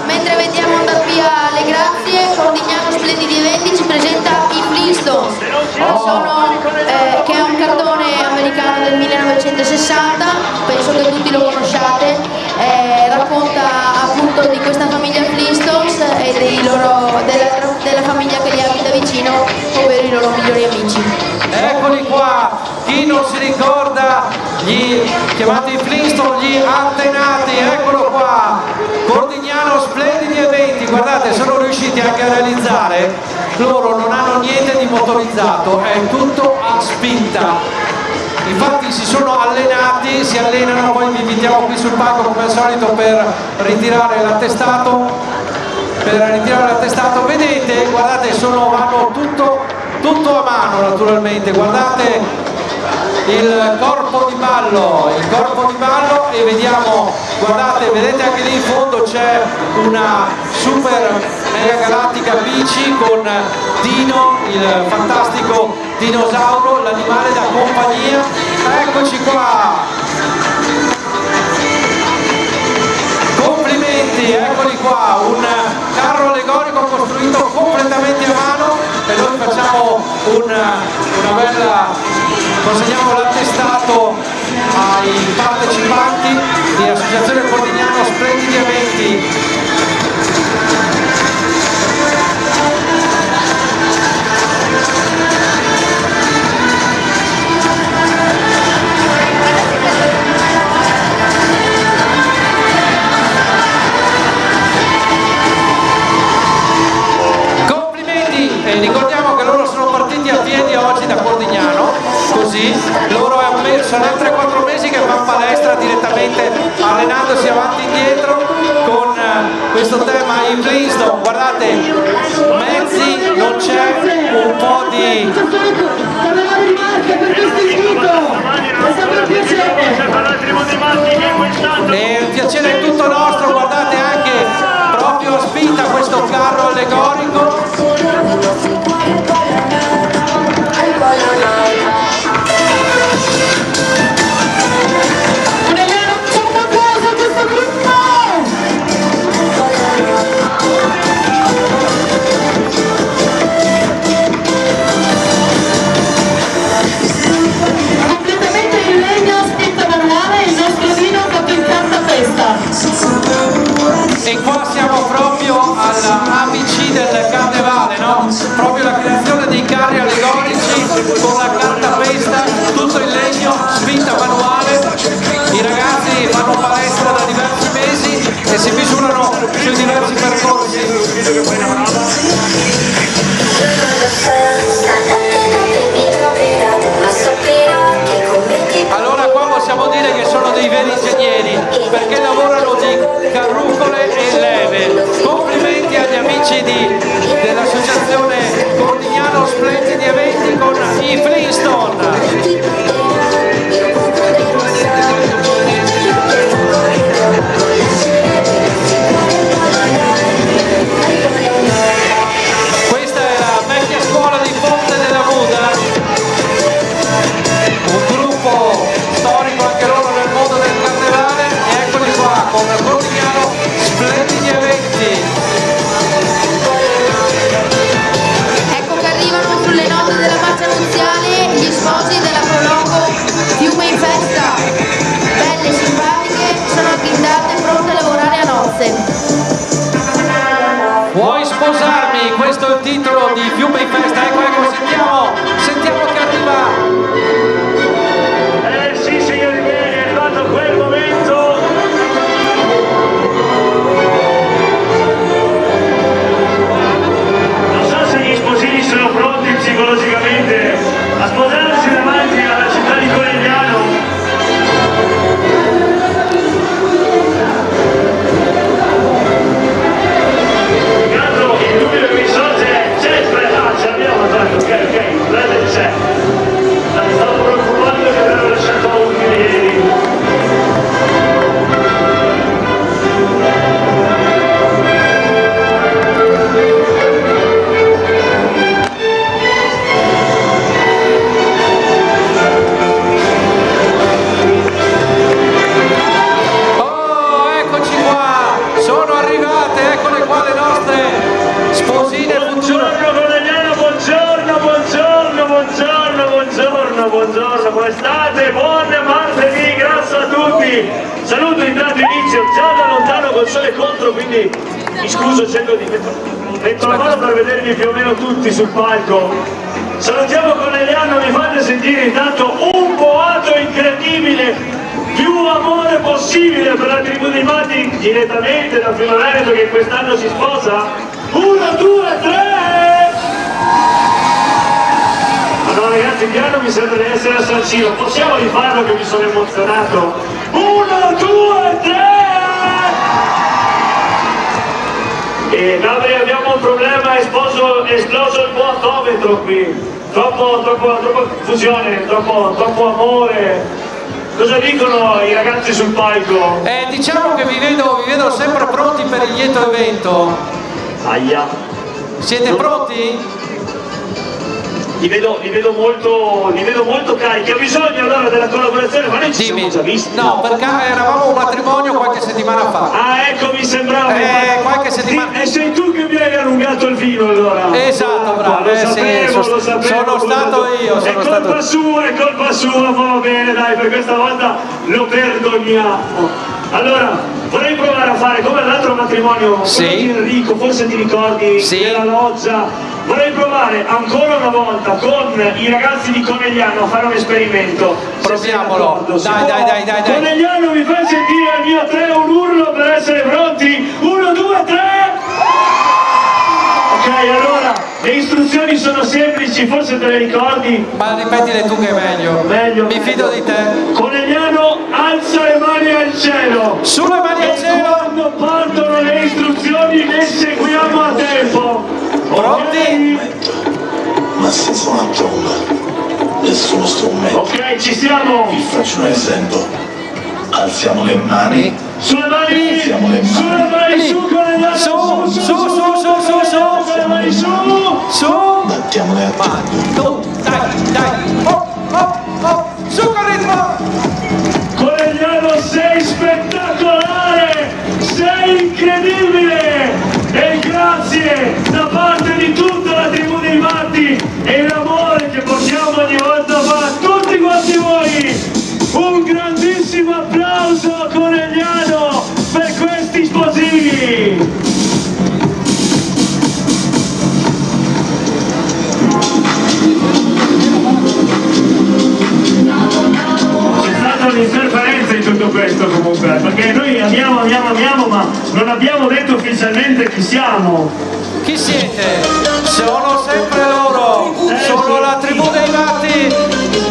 C: mentre vediamo andare via Le Grazie, Cordignano Splendidi Eventi ci presenta i Flintstones, che è un cartone americano del 1960, penso che tutti lo conosciate, racconta appunto di questa famiglia Flintstones e della famiglia che li abita vicino, ovvero i loro migliori amici.
A: Eccoli qua, chi non si ricorda gli chiamati Flintstone, gli antenati, eccolo qua, Cordignano Splendidi Eventi. Guardate, sono riusciti anche a realizzare, loro non hanno niente di motorizzato, è tutto a spinta. Infatti si sono allenati, si allenano, poi vi invitiamo qui sul palco come al solito per ritirare l'attestato. Vedete, guardate, vanno tutto a mano naturalmente, guardate il corpo di ballo e vediamo, guardate, vedete anche lì in fondo c'è una super mega galattica bici con Dino, il fantastico dinosauro, l'animale da compagnia. Eccoci qua, complimenti, eccoli qua, un carro allegorico costruito completamente a mano, e noi facciamo una bella, consegniamo l'attestato ai partecipanti di Associazione Cordignano Splendidi Eventi. E ricordiamo che loro sono partiti a piedi oggi da Cordignano, così loro sono 3-4 mesi che fanno palestra direttamente, allenandosi avanti e indietro con questo tema in Flintstone. Guardate, mezzi non c'è, un po' di e il piacere è tutto nostro. Guardate anche proprio a spinta questo carro allegorico.
J: Completamente in legno, scritto manuale, il nostro vino fatto in carta fresca. come state? Buon martedì, grazie a tutti. Saluto intanto inizio già da lontano col sole contro, quindi mi scuso, cerco di metto la mano per vedervi più o meno tutti sul palco. Salutiamo Conegliano, mi fate sentire intanto un boato incredibile, più amore possibile per la tribù dei Matti direttamente da Fiume Veneto che quest'anno si sposa. 1, 2, 3! No ragazzi, il piano mi sembra di essere a San Siro, possiamo rifarlo che mi sono emozionato? 1, 2, 3! E Gabri, abbiamo un problema, è esploso il boatometro qui, troppa fusione, troppo amore. Cosa dicono i ragazzi sul palco?
A: Diciamo che vi vedo sempre pronti per il lieto evento.
J: Aia.
A: Siete pronti?
J: Li vedo molto carichi. Ha bisogno allora della collaborazione, ma noi ci siamo già visti.
A: No, perché eravamo un matrimonio qualche settimana fa.
J: Ah, ecco, mi sembrava.
A: Qualche settimana.
J: E sei tu che mi hai allungato il vino allora.
A: Esatto, bravo.
J: Lo sapevo.
A: Sono stato io.
J: È colpa sua, ma va bene, dai, per questa volta lo perdoniamo. Allora, vorrei provare a fare come l'altro matrimonio, quello di Enrico, forse ti ricordi, della loggia. Vorrei provare ancora una volta con i ragazzi di Conegliano a fare un esperimento.
A: Proviamolo. Dai.
J: Conegliano, mi fai sentire al mio 3 un urlo per essere pronti? 1, 2, 3! Ok, allora, le istruzioni sono semplici, forse te le ricordi?
A: Ma ripetile tu che è meglio. Mi fido di te.
J: Conegliano, alza le mani al cielo.
A: Sulle mani al cielo.
J: Quando partono le istruzioni le seguiamo a tempo.
A: Pronti?
K: Ma senza una tromba, nessuno strumento.
J: Ok, ci siamo.
K: Vi faccio un esempio. Alziamo le mani.
J: Sulle mani.
K: Alziamo le mani.
J: Sulle mani, su Conegliano.
A: Su.
J: Sulle mani, su.
K: Battiamole a tempo.
A: Dai. Su con il ritmo.
J: Conegliano, sei spettacolare. Sei incredibile. E grazie da parte di tutta la tribù dei Matti e l'amore che portiamo ogni volta a tutti quanti voi. Un grandissimo applauso a Conegliano per questi sposini. C'è stata un'interferenza in tutto questo comunque, perché noi amiamo, ma non abbiamo detto ufficialmente chi siamo.
A: Chi siete? Sono sempre loro. Sono la tribù dei Matti,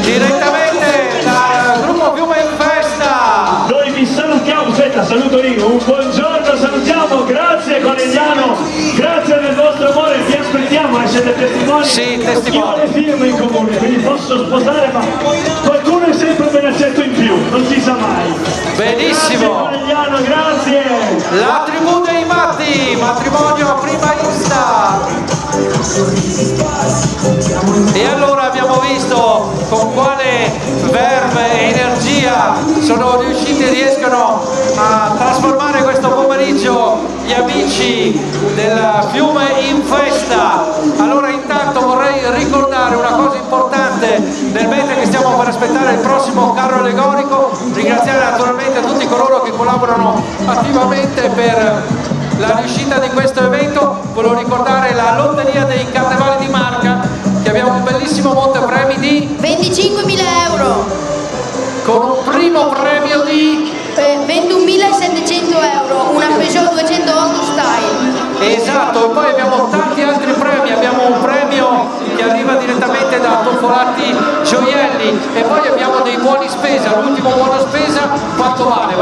A: direttamente dal gruppo Fiume in Festa.
J: Noi vi salutiamo, aspetta, saluto io, un buongiorno, salutiamo, grazie Conegliano, grazie del vostro amore, vi aspettiamo, siete testimoni?
A: Sì, testimoni.
J: Io ho le firme in comune, quindi posso sposare, ma qualcuno è sempre ben accetto in più, non si sa mai.
A: Benissimo.
J: Grazie Conegliano, grazie.
A: La tribù dei Matti, matrimonio a prima Insta. E allora abbiamo visto con quale verve e energia riescono a trasformare questo pomeriggio gli amici del Fiume in Festa. Allora intanto vorrei ricordare una cosa importante mentre che stiamo per aspettare il prossimo carro allegorico, ringraziare naturalmente tutti coloro che collaborano attivamente per la riuscita di questo evento. Volevo ricordare la lotteria dei carnevali di Marca, che abbiamo un bellissimo montepremi di
C: 25.000 euro
A: con un primo premio di
C: 21.700 euro, una Peugeot 208 Style.
A: Esatto, e poi abbiamo tanti altri premi, abbiamo un premio che arriva direttamente da Toffolatti Gioielli e poi abbiamo dei buoni spesa. L'ultimo buono spesa quanto vale?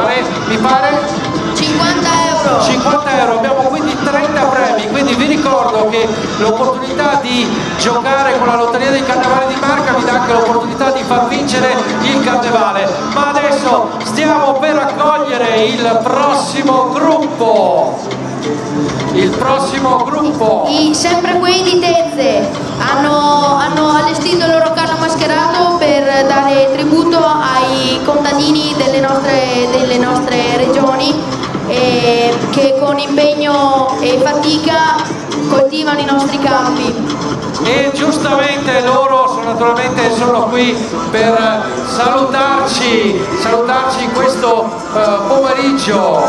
A: Mi pare?
C: 50 euro.
A: 50 euro, abbiamo quindi 30 premi, quindi vi ricordo che l'opportunità di giocare con la lotteria dei carnevali di Marca vi dà anche l'opportunità di far vincere il carnevale. Ma adesso stiamo per accogliere il prossimo gruppo.
C: Sempre quelli di Tezze hanno allestito il loro carro mascherato per dare tributo ai contadini delle nostre regioni che con impegno e fatica coltivano i nostri campi.
A: e giustamente loro sono qui per salutarci questo pomeriggio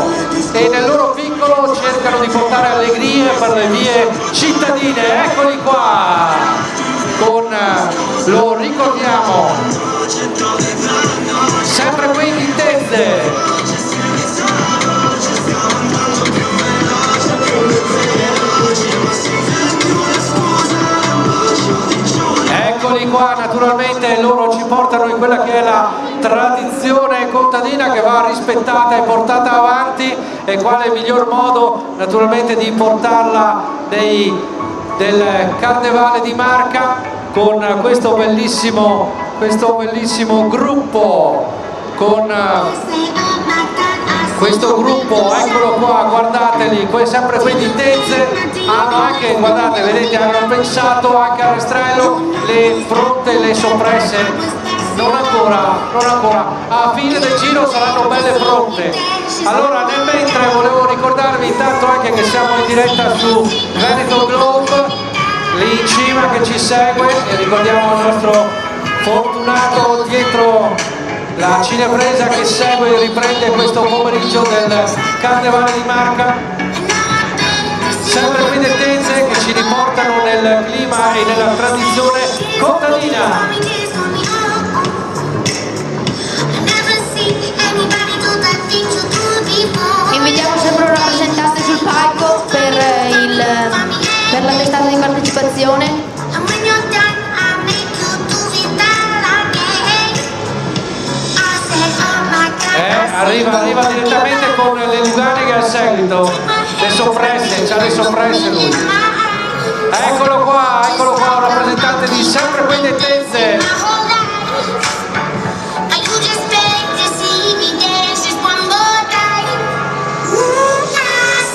A: e nel loro piccolo cercano di portare allegria per le vie cittadine. Eccoli qua, lo ricordiamo, sempre qui in Tezze. Eccoli qua, naturalmente loro ci portano in quella che è la tradizione contadina che va rispettata e portata avanti, e quale miglior modo naturalmente di portarla del Carnevale di Marca con questo bellissimo gruppo, con questo gruppo, eccolo qua, guardateli, sempre qui di Tezze, hanno anche, guardate, vedete, hanno pensato anche al rastrello, le fronte, le soppresse, non ancora, a fine del giro saranno belle pronte. Allora, nel mentre volevo ricordarvi intanto anche che siamo in diretta su Veneto Globe, lì in cima che ci segue, e ricordiamo il nostro Fortunato dietro la cinepresa che segue e riprende questo pomeriggio del Carnevale di Marca, sempre qui delle Tezze che ci riportano nel clima e nella tradizione contadina.
C: Invitiamo sempre un rappresentante sul palco per la testata di partecipazione.
A: Arriva direttamente con le Luganiche al seguito, le soppresse, c'ha le soppresse lui. Eccolo qua, un rappresentante di sempre qui delle Tezze.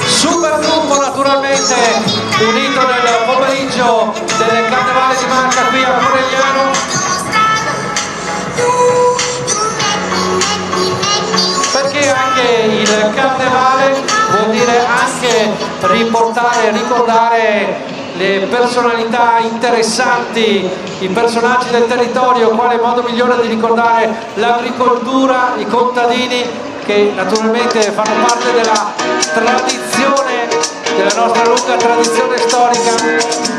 A: Super gruppo naturalmente, unito nel pomeriggio del Carnevale di Marca qui a Conegliano. Perché anche il Carnevale vuol dire anche ricordare le personalità interessanti, i personaggi del territorio, quale modo migliore di ricordare l'agricoltura, i contadini che naturalmente fanno parte della tradizione, della nostra lunga tradizione storica.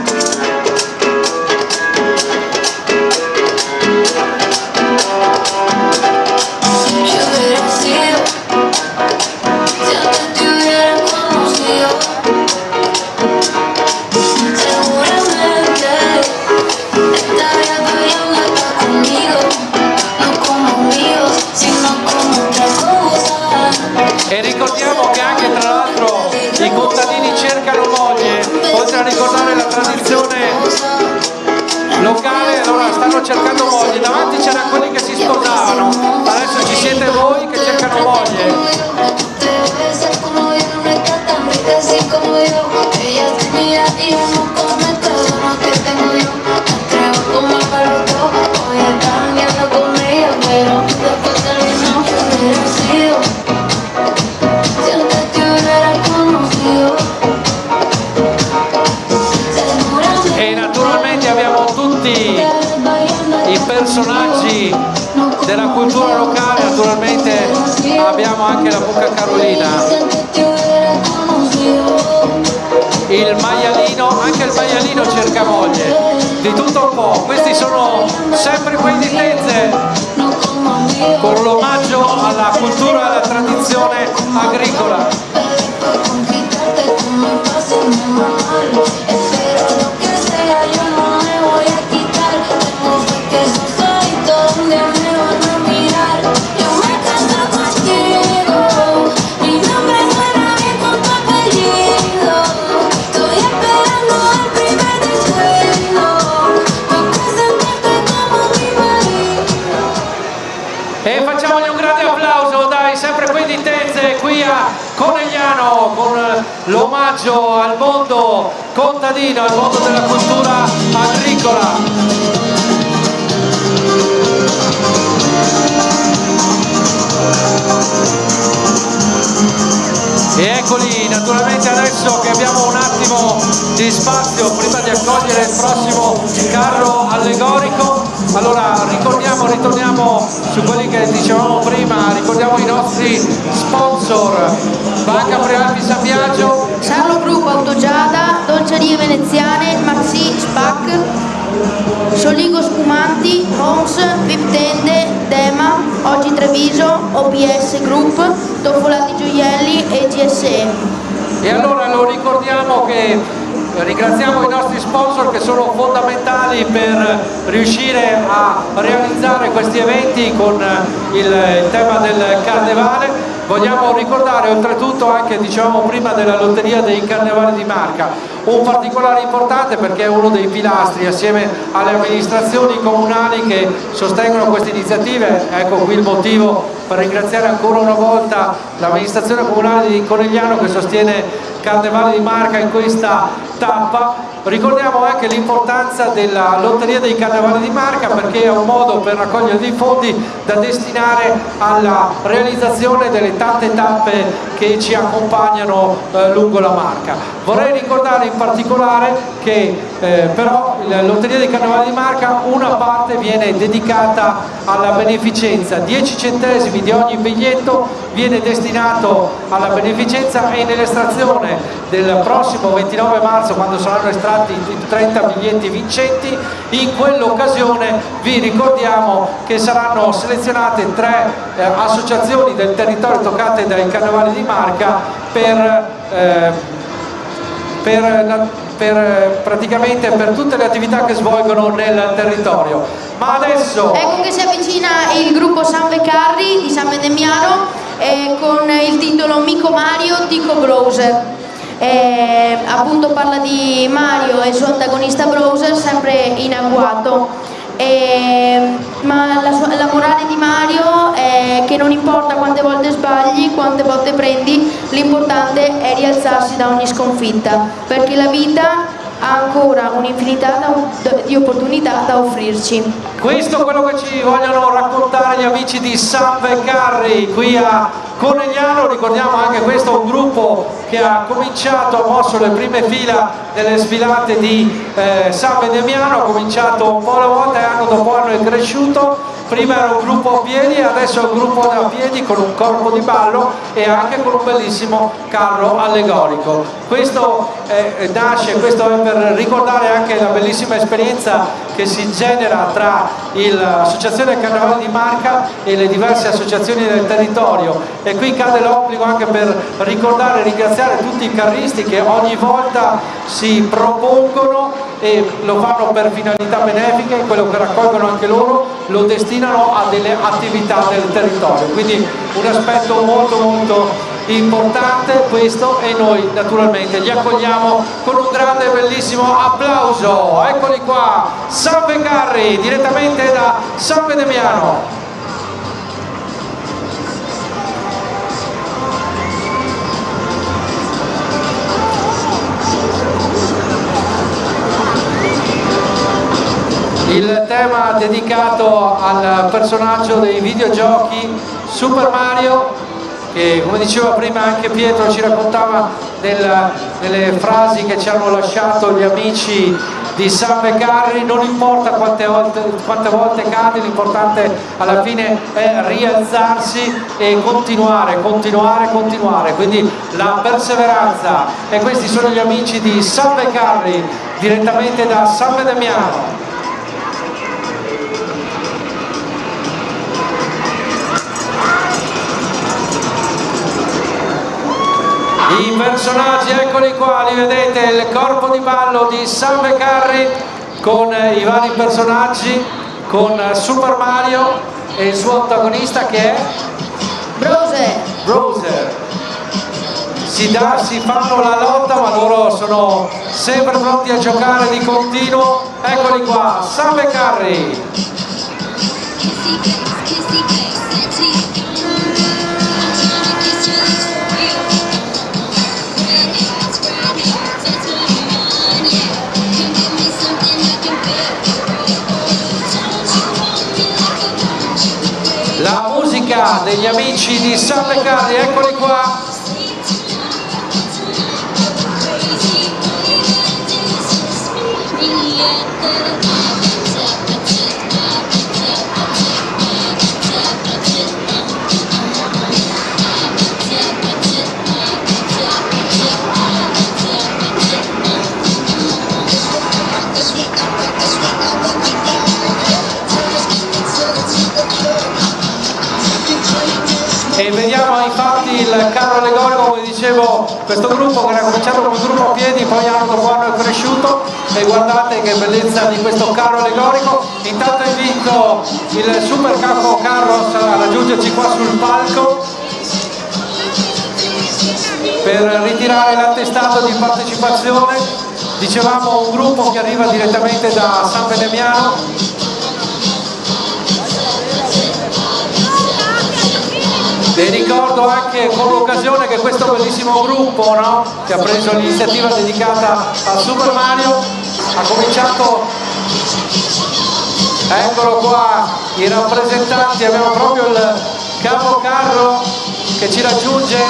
A: E ricordiamo che anche tra l'altro i contadini cercano moglie, oltre a ricordare la tradizione locale, allora stanno cercando moglie. Davanti c'erano quelli che si sposavano, adesso ci siete voi che cercano moglie. E naturalmente abbiamo tutti i personaggi della cultura locale, naturalmente abbiamo anche la Buca Carolina, il maialino, anche il maialino cerca moglie, di tutto un po'. Questi sono sempre qui di Tezze, con l'omaggio alla cultura e alla tradizione agricola. E facciamogli un grande applauso, dai, sempre qui di Tezze, qui a Conegliano, con l'omaggio al mondo contadino, al mondo della cultura agricola. E eccoli, naturalmente adesso che abbiamo un attimo di spazio prima di accogliere il prossimo su quelli che dicevamo prima, ricordiamo i nostri sponsor: Banca Prealpi San Biagio,
C: Sarlo Group Autogiada, Dolcerie Veneziane, Maxi Spac, Soligo Spumanti, Homes, VIP Tende, Dema, Oggi Treviso, OPS Group, Toffolati Gioielli e GSE.
A: E allora lo ricordiamo che ringraziamo i nostri sponsor che sono fondamentali per riuscire a realizzare questi eventi con il tema del carnevale. Vogliamo ricordare oltretutto anche, dicevamo prima, della lotteria dei carnevali di Marca, un particolare importante perché è uno dei pilastri assieme alle amministrazioni comunali che sostengono queste iniziative. Ecco qui il motivo per ringraziare ancora una volta l'amministrazione comunale di Conegliano che sostiene Carnevale di Marca in questa tappa. Ricordiamo anche l'importanza della lotteria dei Carnevali di Marca perché è un modo per raccogliere dei fondi da destinare alla realizzazione delle tante tappe che ci accompagnano lungo la Marca. Vorrei ricordare in particolare che però la lotteria dei Carnevali di Marca una parte viene dedicata alla beneficenza, 10 centesimi di ogni biglietto viene destinato alla beneficenza e nell'estrazione del prossimo 29 marzo, quando saranno estratti i 30 biglietti vincenti, in quell'occasione vi ricordiamo che saranno selezionate 3 associazioni del territorio toccate dai Carnevali di Marca praticamente per tutte le attività che svolgono nel territorio. Ma adesso
C: ecco che si avvicina il gruppo San Veccarri di San Vendemiano con il titolo Mico Mario Tico Browser. Appunto parla di Mario e il suo antagonista Browser, sempre in agguato. Ma la morale di Mario è che non importa quante volte sbagli, quante volte prendi, l'importante è rialzarsi da ogni sconfitta, perché la vita ha ancora un'infinità di opportunità da offrirci.
A: Questo è quello che ci vogliono raccontare gli amici di San Veccarri qui a Conegliano. Ricordiamo anche questo un gruppo che ha cominciato, ha mosso le prime fila delle sfilate di San Vendemiano, ha cominciato un po' alla volta e anno dopo anno è cresciuto. Prima era un gruppo a piedi, adesso è un gruppo a piedi con un corpo di ballo e anche con un bellissimo carro allegorico. Questo nasce, questo è per ricordare anche la bellissima esperienza che si genera tra l'associazione Carnevale di Marca e le diverse associazioni del territorio, e qui cade l'obbligo anche per ricordare e ringraziare tutti i carristi che ogni volta si propongono e lo fanno per finalità benefiche, quello che raccolgono anche loro lo destinano a delle attività del territorio, quindi un aspetto molto molto importante questo, e noi naturalmente li accogliamo con un grande e bellissimo applauso. Eccoli qua, San Veccarri direttamente da San Vendemiano. Il tema dedicato al personaggio dei videogiochi Super Mario, che come diceva prima anche Pietro ci raccontava delle frasi che ci hanno lasciato gli amici di San Veccarri. Non importa quante volte cadi, l'importante alla fine è rialzarsi e continuare, quindi la perseveranza. E questi sono gli amici di San Veccarri direttamente da San Vendemiano. I personaggi, eccoli qua, li vedete, il corpo di ballo di San Veccarri con i vari personaggi, con Super Mario e il suo antagonista che è Browser. Si fanno la lotta, ma loro sono sempre pronti a giocare di continuo. Eccoli qua, San Veccarri. La musica degli amici di San Veccarri, eccoli qua. e vediamo infatti il carro allegorico, come dicevo, questo gruppo che era cominciato come un gruppo a piedi, poi anno dopo anno è cresciuto, e guardate che bellezza di questo carro allegorico. Intanto invito il super capo Carlos a raggiungerci qua sul palco per ritirare l'attestato di partecipazione. Dicevamo un gruppo che arriva direttamente da San Beneviano. E ricordo anche con l'occasione che questo bellissimo gruppo, no, che ha preso l'iniziativa dedicata al Super Mario, ha cominciato, eccolo qua, i rappresentanti, abbiamo proprio il capo carro che ci raggiunge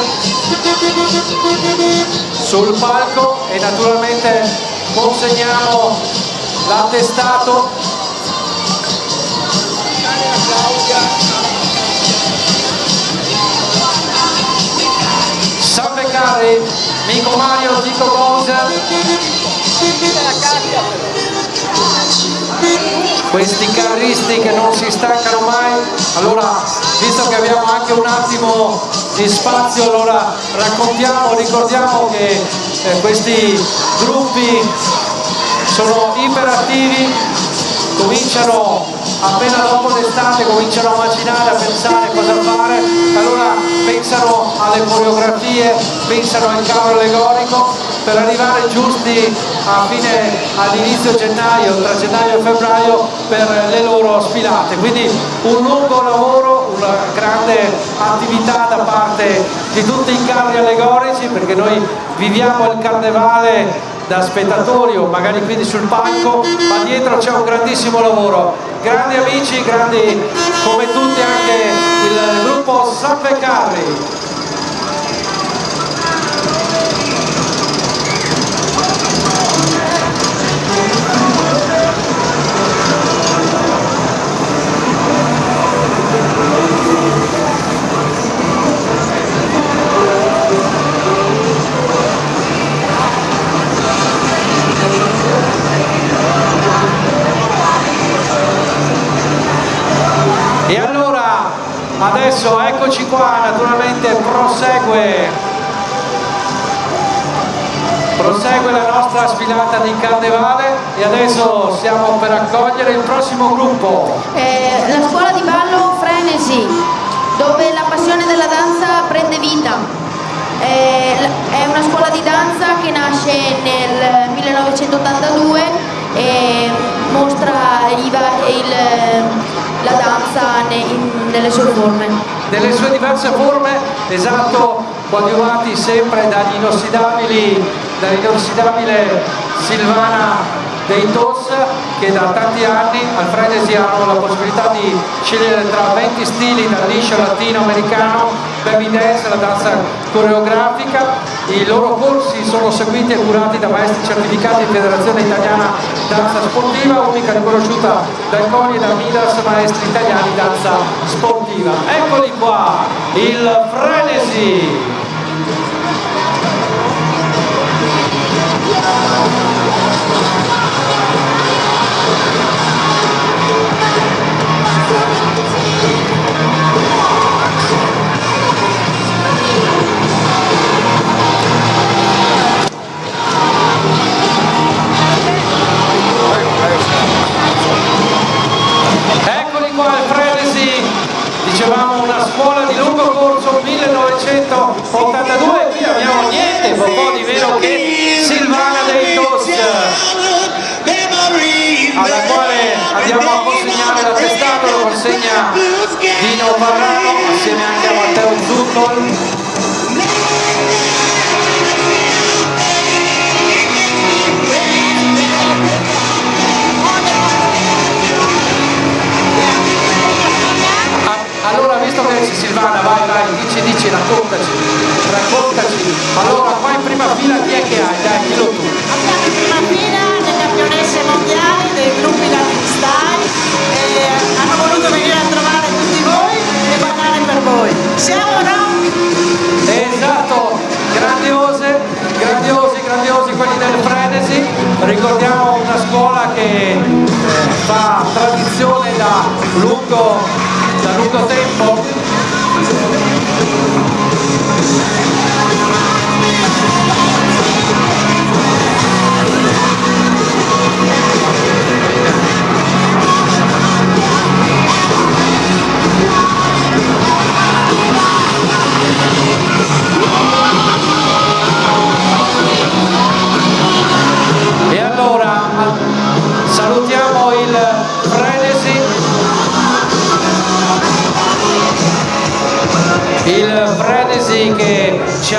A: sul palco e naturalmente consegniamo l'attestato. Salve cari, Mico Mario, Tico Bowser. Questi carristi che non si stancano mai. Allora, visto che abbiamo anche un attimo di spazio, allora ricordiamo che questi gruppi sono iperattivi, cominciano appena dopo l'estate, cominciano a macinare, a pensare cosa fare, allora pensano alle coreografie, pensano al carro allegorico per arrivare giusti all'inizio gennaio, tra gennaio e febbraio, per le loro sfilate. Quindi un lungo lavoro, una grande attività da parte di tutti i carri allegorici, perché noi viviamo il carnevale da spettatori o magari quindi sul palco, ma dietro c'è un grandissimo lavoro. Grandi amici, grandi come tutti anche il gruppo Salve Carri. E allora adesso eccoci qua, naturalmente prosegue la nostra sfilata di carnevale e adesso stiamo per accogliere il prossimo gruppo.
C: La scuola di ballo Frenesi, dove la passione della danza prende vita. È una scuola di danza che nasce nel 1982 e mostra la danza nelle sue forme.
A: Nelle sue diverse forme, esatto, coadiuvati sempre dall'inossidabile Silvana dei TOS, che da tanti anni al Frenesi hanno la possibilità di scegliere tra 20 stili, dal liscio latino, americano, baby dance, la danza coreografica. I loro corsi sono seguiti e curati da maestri certificati di Federazione Italiana Danza Sportiva, unica riconosciuta dal CONI e da Midas, maestri italiani danza sportiva. Eccoli qua, il Frenesi. Eccoli qua il Frenesi, dicevamo una scuola di lungo corso 1982, qui abbiamo niente un po' di meno che Silvana dei TOS, alla quale andiamo a consegnare l'attestato, lo consegna Dino Parrano assieme anche a Matteo Zuccol. Allora, visto che Silvana, vai, dici, raccontaci. Allora, qua in prima fila chi è che hai? Dai, dillo tu.
E: Abbiamo in prima fila le campionesse mondiali dei gruppi da freestyle e hanno voluto venire a trovare tutti voi e ballare per voi. Siamo
A: Esatto, grandiosi quelli del Frenesi. Ricordiamo una scuola che fa tradizione da lungo tempo. il Frenesi che ci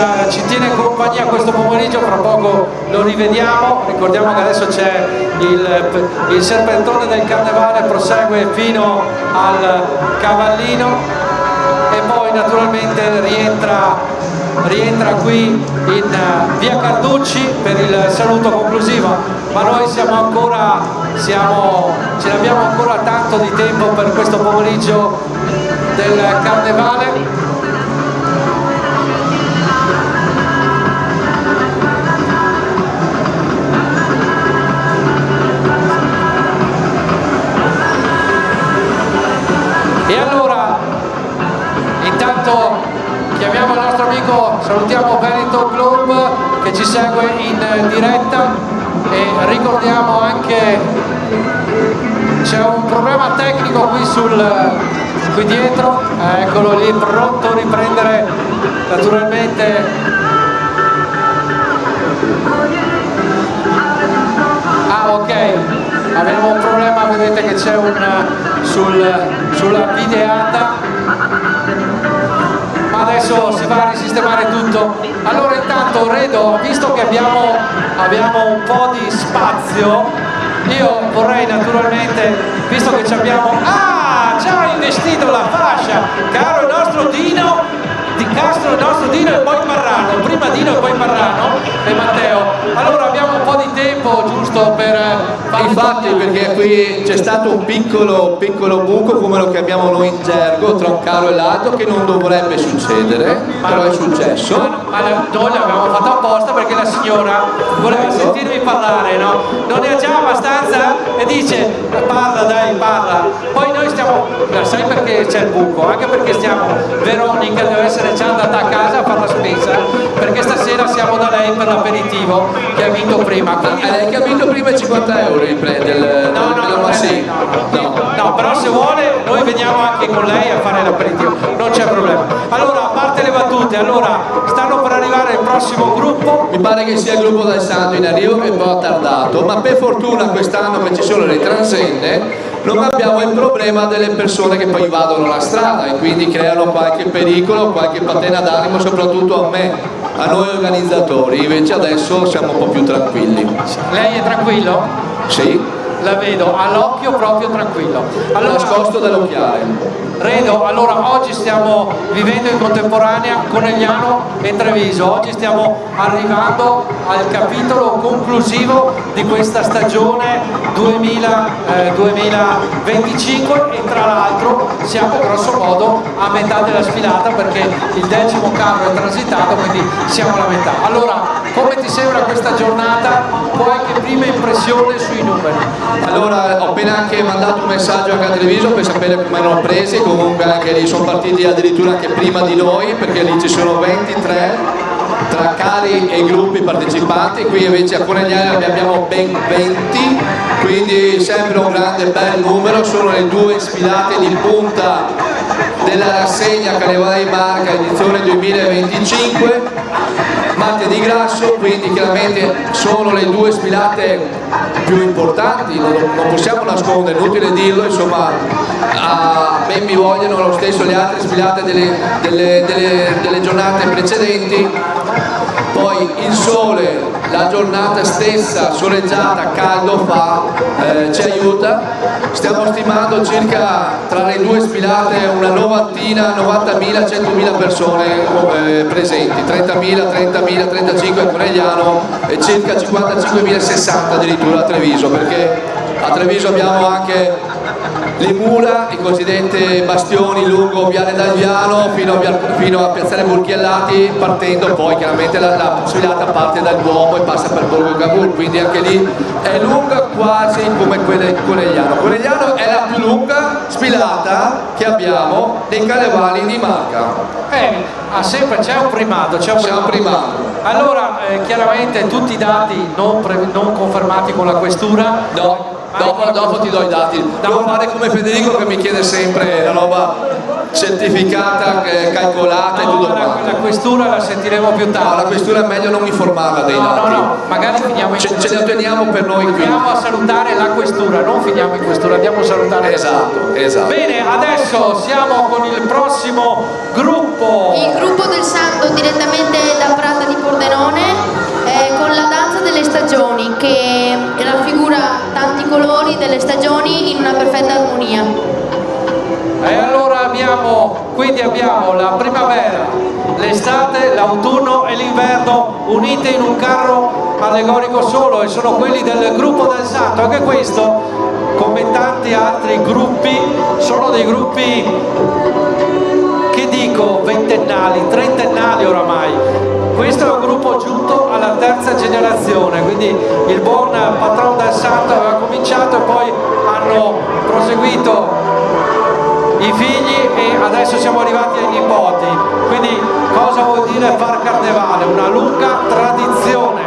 A: tiene compagnia questo pomeriggio, fra poco lo rivediamo. Ricordiamo che adesso c'è il serpentone del carnevale, prosegue fino al Cavallino e poi naturalmente rientra qui in via Carducci per il saluto conclusivo, ma noi ce l'abbiamo ancora tanto di tempo per questo pomeriggio del carnevale. E allora intanto chiamiamo il nostro amico, salutiamo Benetton Club che ci segue in diretta e ricordiamo anche c'è un problema tecnico qui dietro, eccolo lì pronto a riprendere naturalmente. Ah, ok, abbiamo un problema, vedete che c'è sulla videata, ma adesso si va a risistemare tutto. Allora intanto Redo, visto che abbiamo un po' di spazio, io vorrei naturalmente, visto che ci abbiamo già investito la fascia, caro il nostro Dino Di Castro, il nostro Dino e poi Parrano, prima Dino e poi Parrano e Matteo. Allora abbiamo un po' di tempo giusto per
D: infatti, perché qui c'è stato un piccolo buco, come lo chiamiamo noi in gergo, tra un carro e l'altro, che non dovrebbe succedere, però è successo.
A: Ma noi l'abbiamo fatto apposta perché la signora voleva sentirmi parlare, no? Non ne ha già abbastanza e dice parla, dai, parla. Poi noi stiamo, sai perché c'è il buco? Anche perché Veronica deve essere già andata a casa a fare la spesa, perché stasera siamo da lei per l'aperitivo che ha vinto prima.
D: Lei che ha vinto prima i 50 euro riprende
A: no, però se vuole noi veniamo anche con lei a fare l'aperitivo, non c'è problema. Allora, a parte le battute, allora stanno per arrivare il prossimo gruppo.
D: Mi pare che sia il gruppo del Santo in arrivo, che è un po' tardato, ma per fortuna quest'anno che ci sono le transenne non abbiamo il problema delle persone che poi invadono la strada e quindi creano qualche pericolo, qualche patena d'animo, soprattutto a noi organizzatori. Invece adesso siamo un po' più tranquilli.
A: Lei è tranquillo?
D: Sì.
A: La vedo, all'occhio proprio tranquillo. Allora,
D: nascosto dall'occhiale.
A: Redo, allora oggi stiamo vivendo in contemporanea Conegliano e Treviso, oggi stiamo arrivando al capitolo conclusivo di questa stagione 2025 e tra l'altro siamo grosso modo a metà della sfilata perché il 10° carro è transitato, quindi siamo alla metà. Allora, come ti sembra questa giornata? Qualche prima impressione sui numeri?
D: Allora, ho appena anche mandato un messaggio anche a Treviso per sapere come erano presi, comunque anche lì sono partiti addirittura anche prima di noi, perché lì ci sono 23 tra cari e gruppi partecipanti, qui invece a Conegliano ne abbiamo ben 20, quindi sempre un grande bel numero. Sono le 2 sfilate di punta della rassegna Carnevale di Marca edizione 2025. Martedì Grasso, quindi chiaramente sono le 2 sfilate più importanti, non possiamo nascondere, inutile dirlo, insomma ben mi vogliono lo stesso le altre sfilate delle giornate precedenti. Poi il sole, la giornata stessa soleggiata, caldo ci aiuta. Stiamo stimando circa tra le 2 sfilate una 90.000, 100.000 persone presenti, 30.000, 35 a Conegliano e circa 55.000, 60 addirittura a Treviso, perché a Treviso abbiamo anche le mula, i cosiddetti bastioni lungo Viale Dagliano fino a Piazzale Burchiellati, partendo poi chiaramente la sfilata parte dal Duomo e passa per Borgo Cavour, quindi anche lì è lunga quasi come quella di Conegliano. Conegliano è la più lunga sfilata che abbiamo nei carnevali di Marca.
A: Sempre c'è un primato, Allora, chiaramente tutti i dati non confermati con la questura.
D: No. Dopo ti do i dati. Devo fare come Federico che mi chiede sempre la roba certificata, calcolata e tutto quanto.
A: La questura la sentiremo più tardi.
D: No, la questura è meglio non informarla dei dati.
A: No, magari finiamo in
D: ce li otteniamo per noi qui.
A: Andiamo a salutare la questura, non finiamo in questura, andiamo a salutare.
D: Esatto.
A: Bene, adesso siamo con il prossimo gruppo gruppo?
C: Il gruppo del Santo direttamente da Prata di Pordenone con la danza delle stagioni che raffigura tanti colori delle stagioni in una perfetta armonia.
A: E allora quindi abbiamo la primavera, l'estate, l'autunno e l'inverno unite in un carro allegorico solo e sono quelli del gruppo del Santo. Anche questo, come tanti altri gruppi, sono dei gruppi che dico ventennali, trentennali oramai. Questo è un gruppo giunto alla terza generazione, quindi il buon patrono del Santo aveva cominciato e poi hanno proseguito i figli e adesso siamo arrivati ai nipoti. Quindi cosa vuol dire far carnevale? Una lunga tradizione.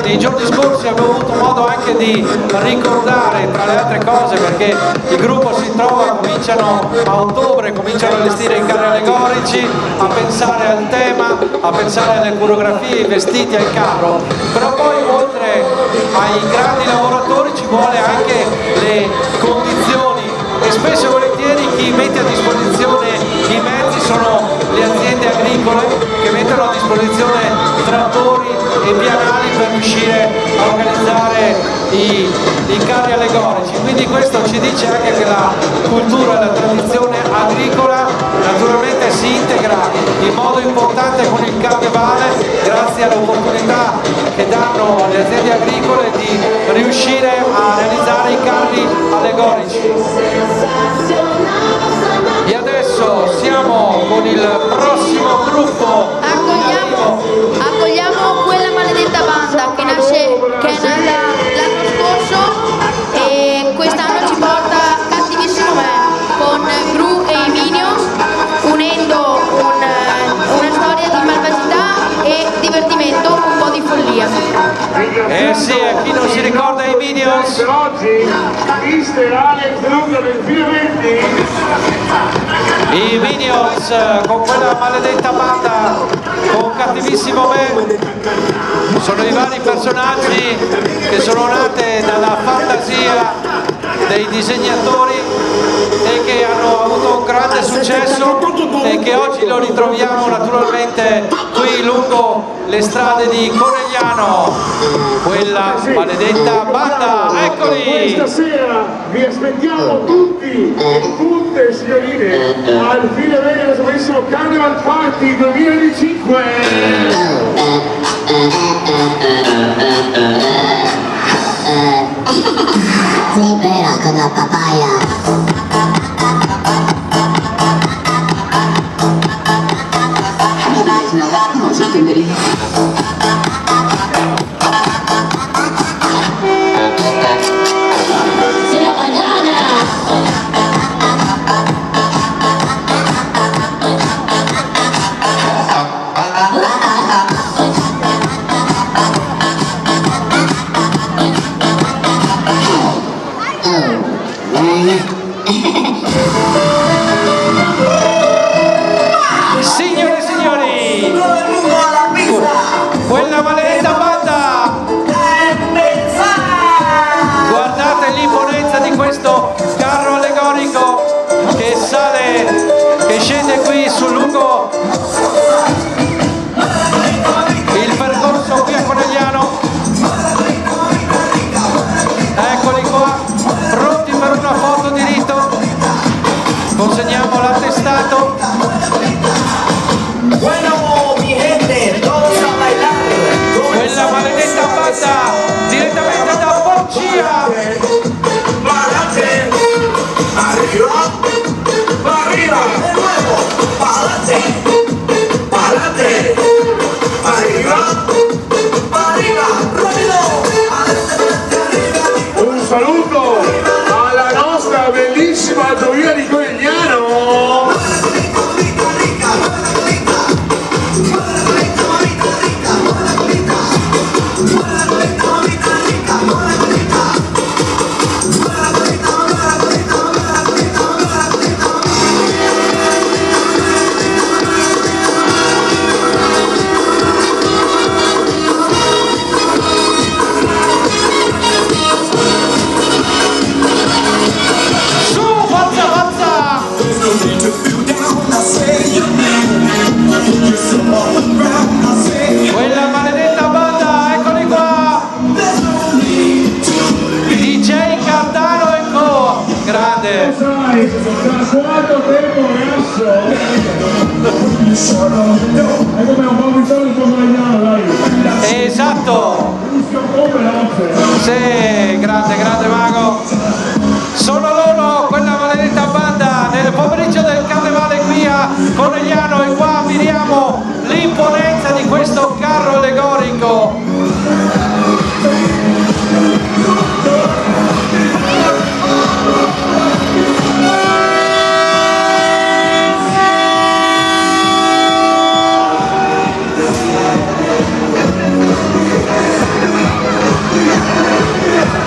A: nei giorni scorsi abbiamo avuto modo anche di ricordare, tra le altre cose, perché il gruppo si trova, cominciano a ottobre, cominciano a allestire i carri allegorici, a pensare al tema, a pensare alle coreografie, ai vestiti, al carro, però poi oltre ai grandi lavoratori ci vuole anche le condizioni e spesso e volentieri chi mette a disposizione i mezzi sono le aziende agricole che mettono a disposizione trattori e pianali per riuscire a organizzare i carri allegorici. Quindi questo ci dice anche che la cultura e la tradizione agricola naturalmente si integra modo importante con il carnevale, grazie all'opportunità che danno le aziende agricole di riuscire a realizzare i carri allegorici. E adesso siamo con il prossimo gruppo.
C: Accogliamo quella maledetta banda che è nata l'anno scorso e quest'anno ci porta Cattivissimo Me con Gru e i Minions, unendo una storia di malvagità e divertimento, un po' di follia.
A: Eh sì, a chi non si ricorda i Minions,
J: per oggi Mister Alex Luca del Fiorenti.
A: i Minions con quella maledetta banda, con Cattivissimo Me, sono i vari personaggi che sono nate dalla fantasia dei disegnatori e che hanno avuto un grande successo e che oggi lo ritroviamo naturalmente qui lungo le strade di Conegliano, quella maledetta banda, eccoli!
J: Questa sera vi aspettiamo tutti, tutte signorine, al fine bene questo bellissimo Carnival Party 2005!
L: Libera con la papaya. No se entendería.
A: Signore e signori, quella maledetta banda, guardate l'imponenza di questo carro allegorico che sale, che scende qui sul lungo il percorso qui a Conegliano. Eccoli qua, pronti per una foto di rito. Consegniamo l'attestato. Quella maledetta banda direttamente da Porcia.
J: Arriba, de nuevo, pa'lante, pa'lante, arriba, arriba, rapido. Un saluto alla nostra bellissima Giovia di Conegliano.
A: Quella maledetta banda, eccoli qua. DJ Cardano e Co. Grande.
J: Sai, da quanto tempo adesso? È come un po' di solito Conegliano, dai.
A: Esatto. Sì, grande mago. Sono loro, quella maledetta banda, nel pomeriggio del carnevale qui a Conegliano, e qua ammiriamo l'imponenza di questo carro allegorico.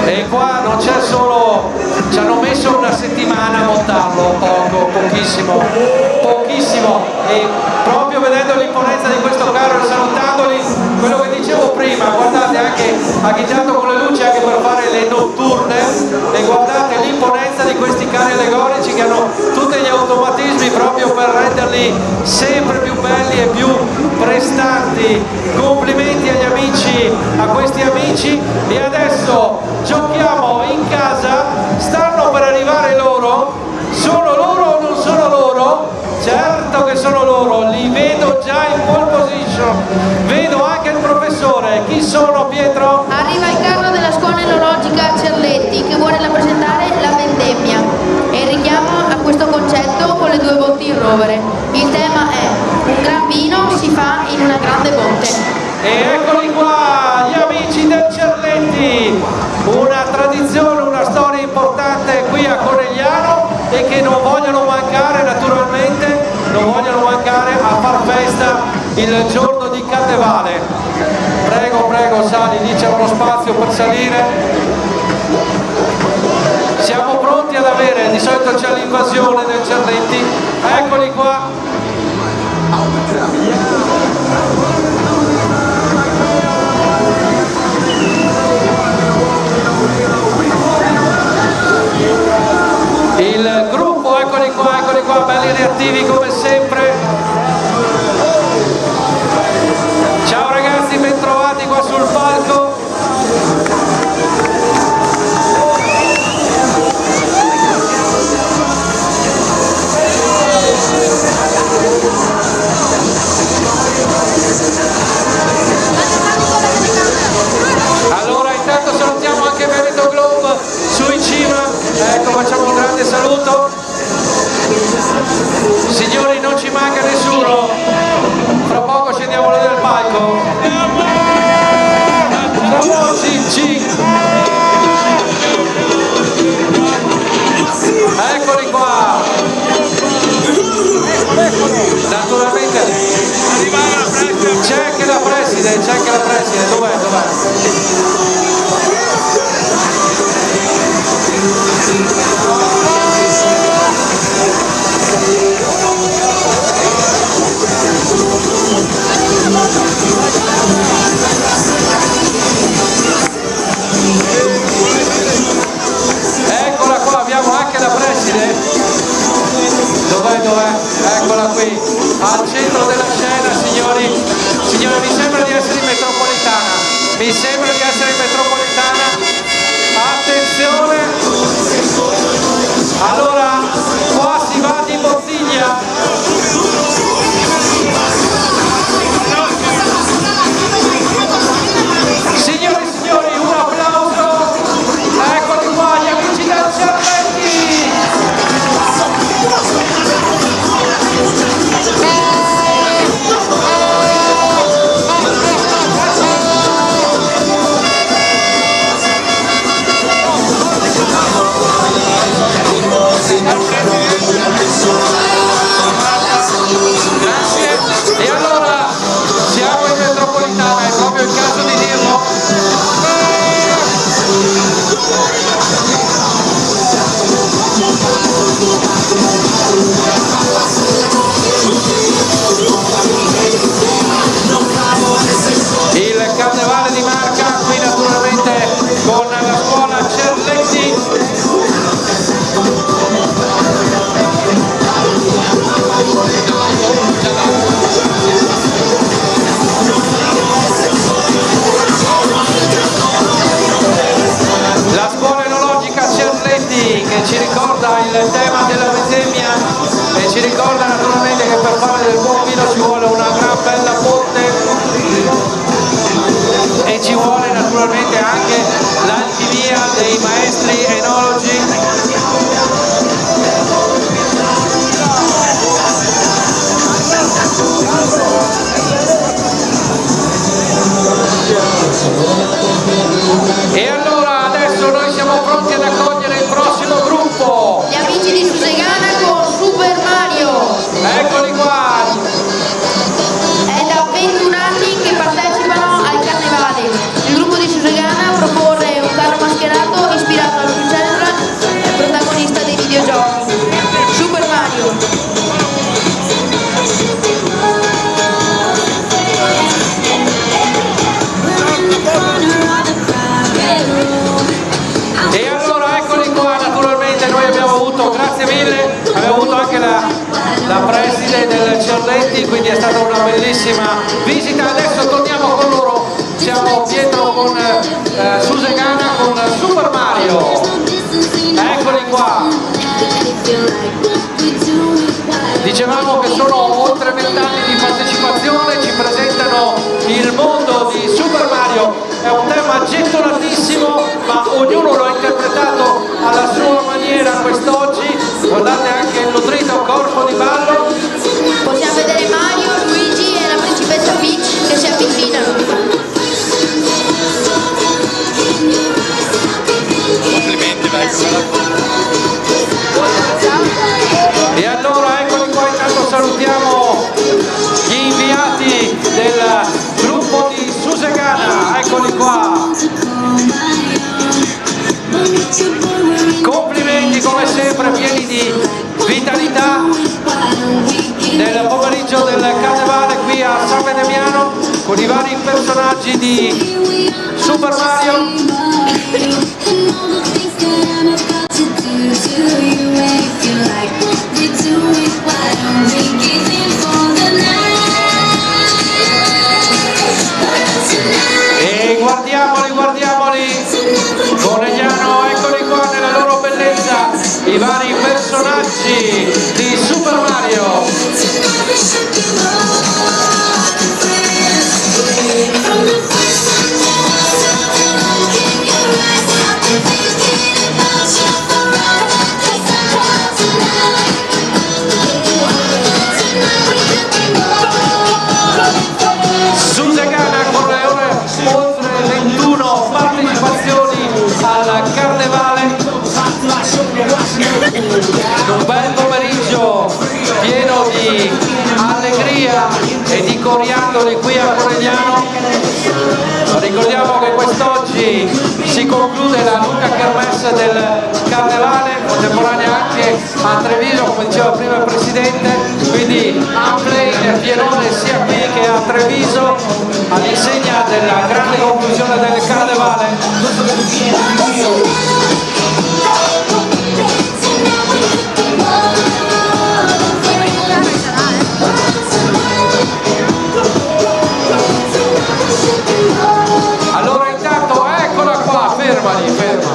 A: E qua non c'è solo, ci hanno messo una settimana a montarlo, pochissimo, e proprio vedendo l'imponenza di questo carro e salutandoli, quello che dicevo prima, guardate, anche agitato con le luci anche per fare le notturne, e guardate l'imponenza di questi carri allegorici che hanno tutti gli automatismi proprio per renderli sempre più belli e più prestanti. Complimenti agli amici, a questi amici. E adesso giochiamo in casa. Stanno per arrivare loro. Sono loro o non sono loro? Certo che sono loro, li vedo già. già in pole position. Vedo anche il professore. Chi sono, Pietro?
C: Arriva il carro della scuola enologica Cerletti che vuole rappresentare la vendemmia e il richiamo a questo concetto con le due botti in rovere. Il tema è: un gran vino si fa in una grande botte.
A: E eccoli qua, gli amici del Cerletti, una tradizione, una storia importante qui a Conegliano e che non vogliono mancare, naturalmente, non vogliono mancare a far festa il giorno di Carnevale. Prego, prego, sali, lì c'è uno spazio per salire. Siamo pronti ad avere, di solito c'è l'invasione del Cerletti, eccoli qua. Il gruppo, eccoli qua, belli reattivi come sempre. Ciao ragazzi, bentrovati qua sul palco. Allora intanto salutiamo anche Veneto Globe su in cima, ecco, facciamo un grande saluto. Signori, non ci manca nessuno, fra poco scendiamo nel palco. Eccoli qua. Naturalmente c'è anche la preside, dov'è? Eccola qua, abbiamo anche la preside. Dov'è? Eccola qui, al centro della scena, signori, mi sembra di essere in metropolitana, attenzione, allora, qua si va di bottiglia, signori, un applauso, eccoli qua, gli amici del Cerletti. Grazie. E allora siamo in metropolitana, è proprio il caso di dirlo. Il carnevale di Marca qui naturalmente con la scuola Cerletti. La scuola enologica Cerletti che ci ricorda il tema della vendemmia e ci ricorda naturalmente che per fare del buon vino ci vuole una gran bella botte e ci vuole naturalmente anche l'alchimia dei maestri enologi. E allora adesso noi siamo pronti ad accogliere il prossimo gruppo.
C: Gli amici di Susegana con Super Mario.
A: Eccoli qua.
C: È da 21 anni che partecipano al carnevale. Il gruppo di Susegana propone un carro mascherato ispirato al Luciano, protagonista dei videogiochi. Super Mario.
A: E allora eccoli qua, naturalmente noi abbiamo avuto, grazie mille, abbiamo avuto anche la preside del Cerletti, quindi è stata una bellissima visita. Adesso torniamo con loro, siamo Pietro con Susegana con Super Mario. Eccoli qua. Dicevamo che sono oltre 20 anni di partecipazione personaggi di Super Mario. E guardiamoli, guardiamoli, Conegliano, eccoli qua nella loro bellezza, i vari personaggi di Super Mario. Susegana con le oltre 21 partecipazioni al Carnevale, un bel pomeriggio pieno di allegria e di coriandoli qui a Conegliano. Ricordiamo che quest'oggi si conclude la lunga kermesse del Carnevale, contemporanea anche a Treviso, come diceva prima il Presidente, quindi ampli pienone sia qui che a Treviso all'insegna della grande conclusione del Carnevale. Allora intanto eccola qua, fermali, ferma,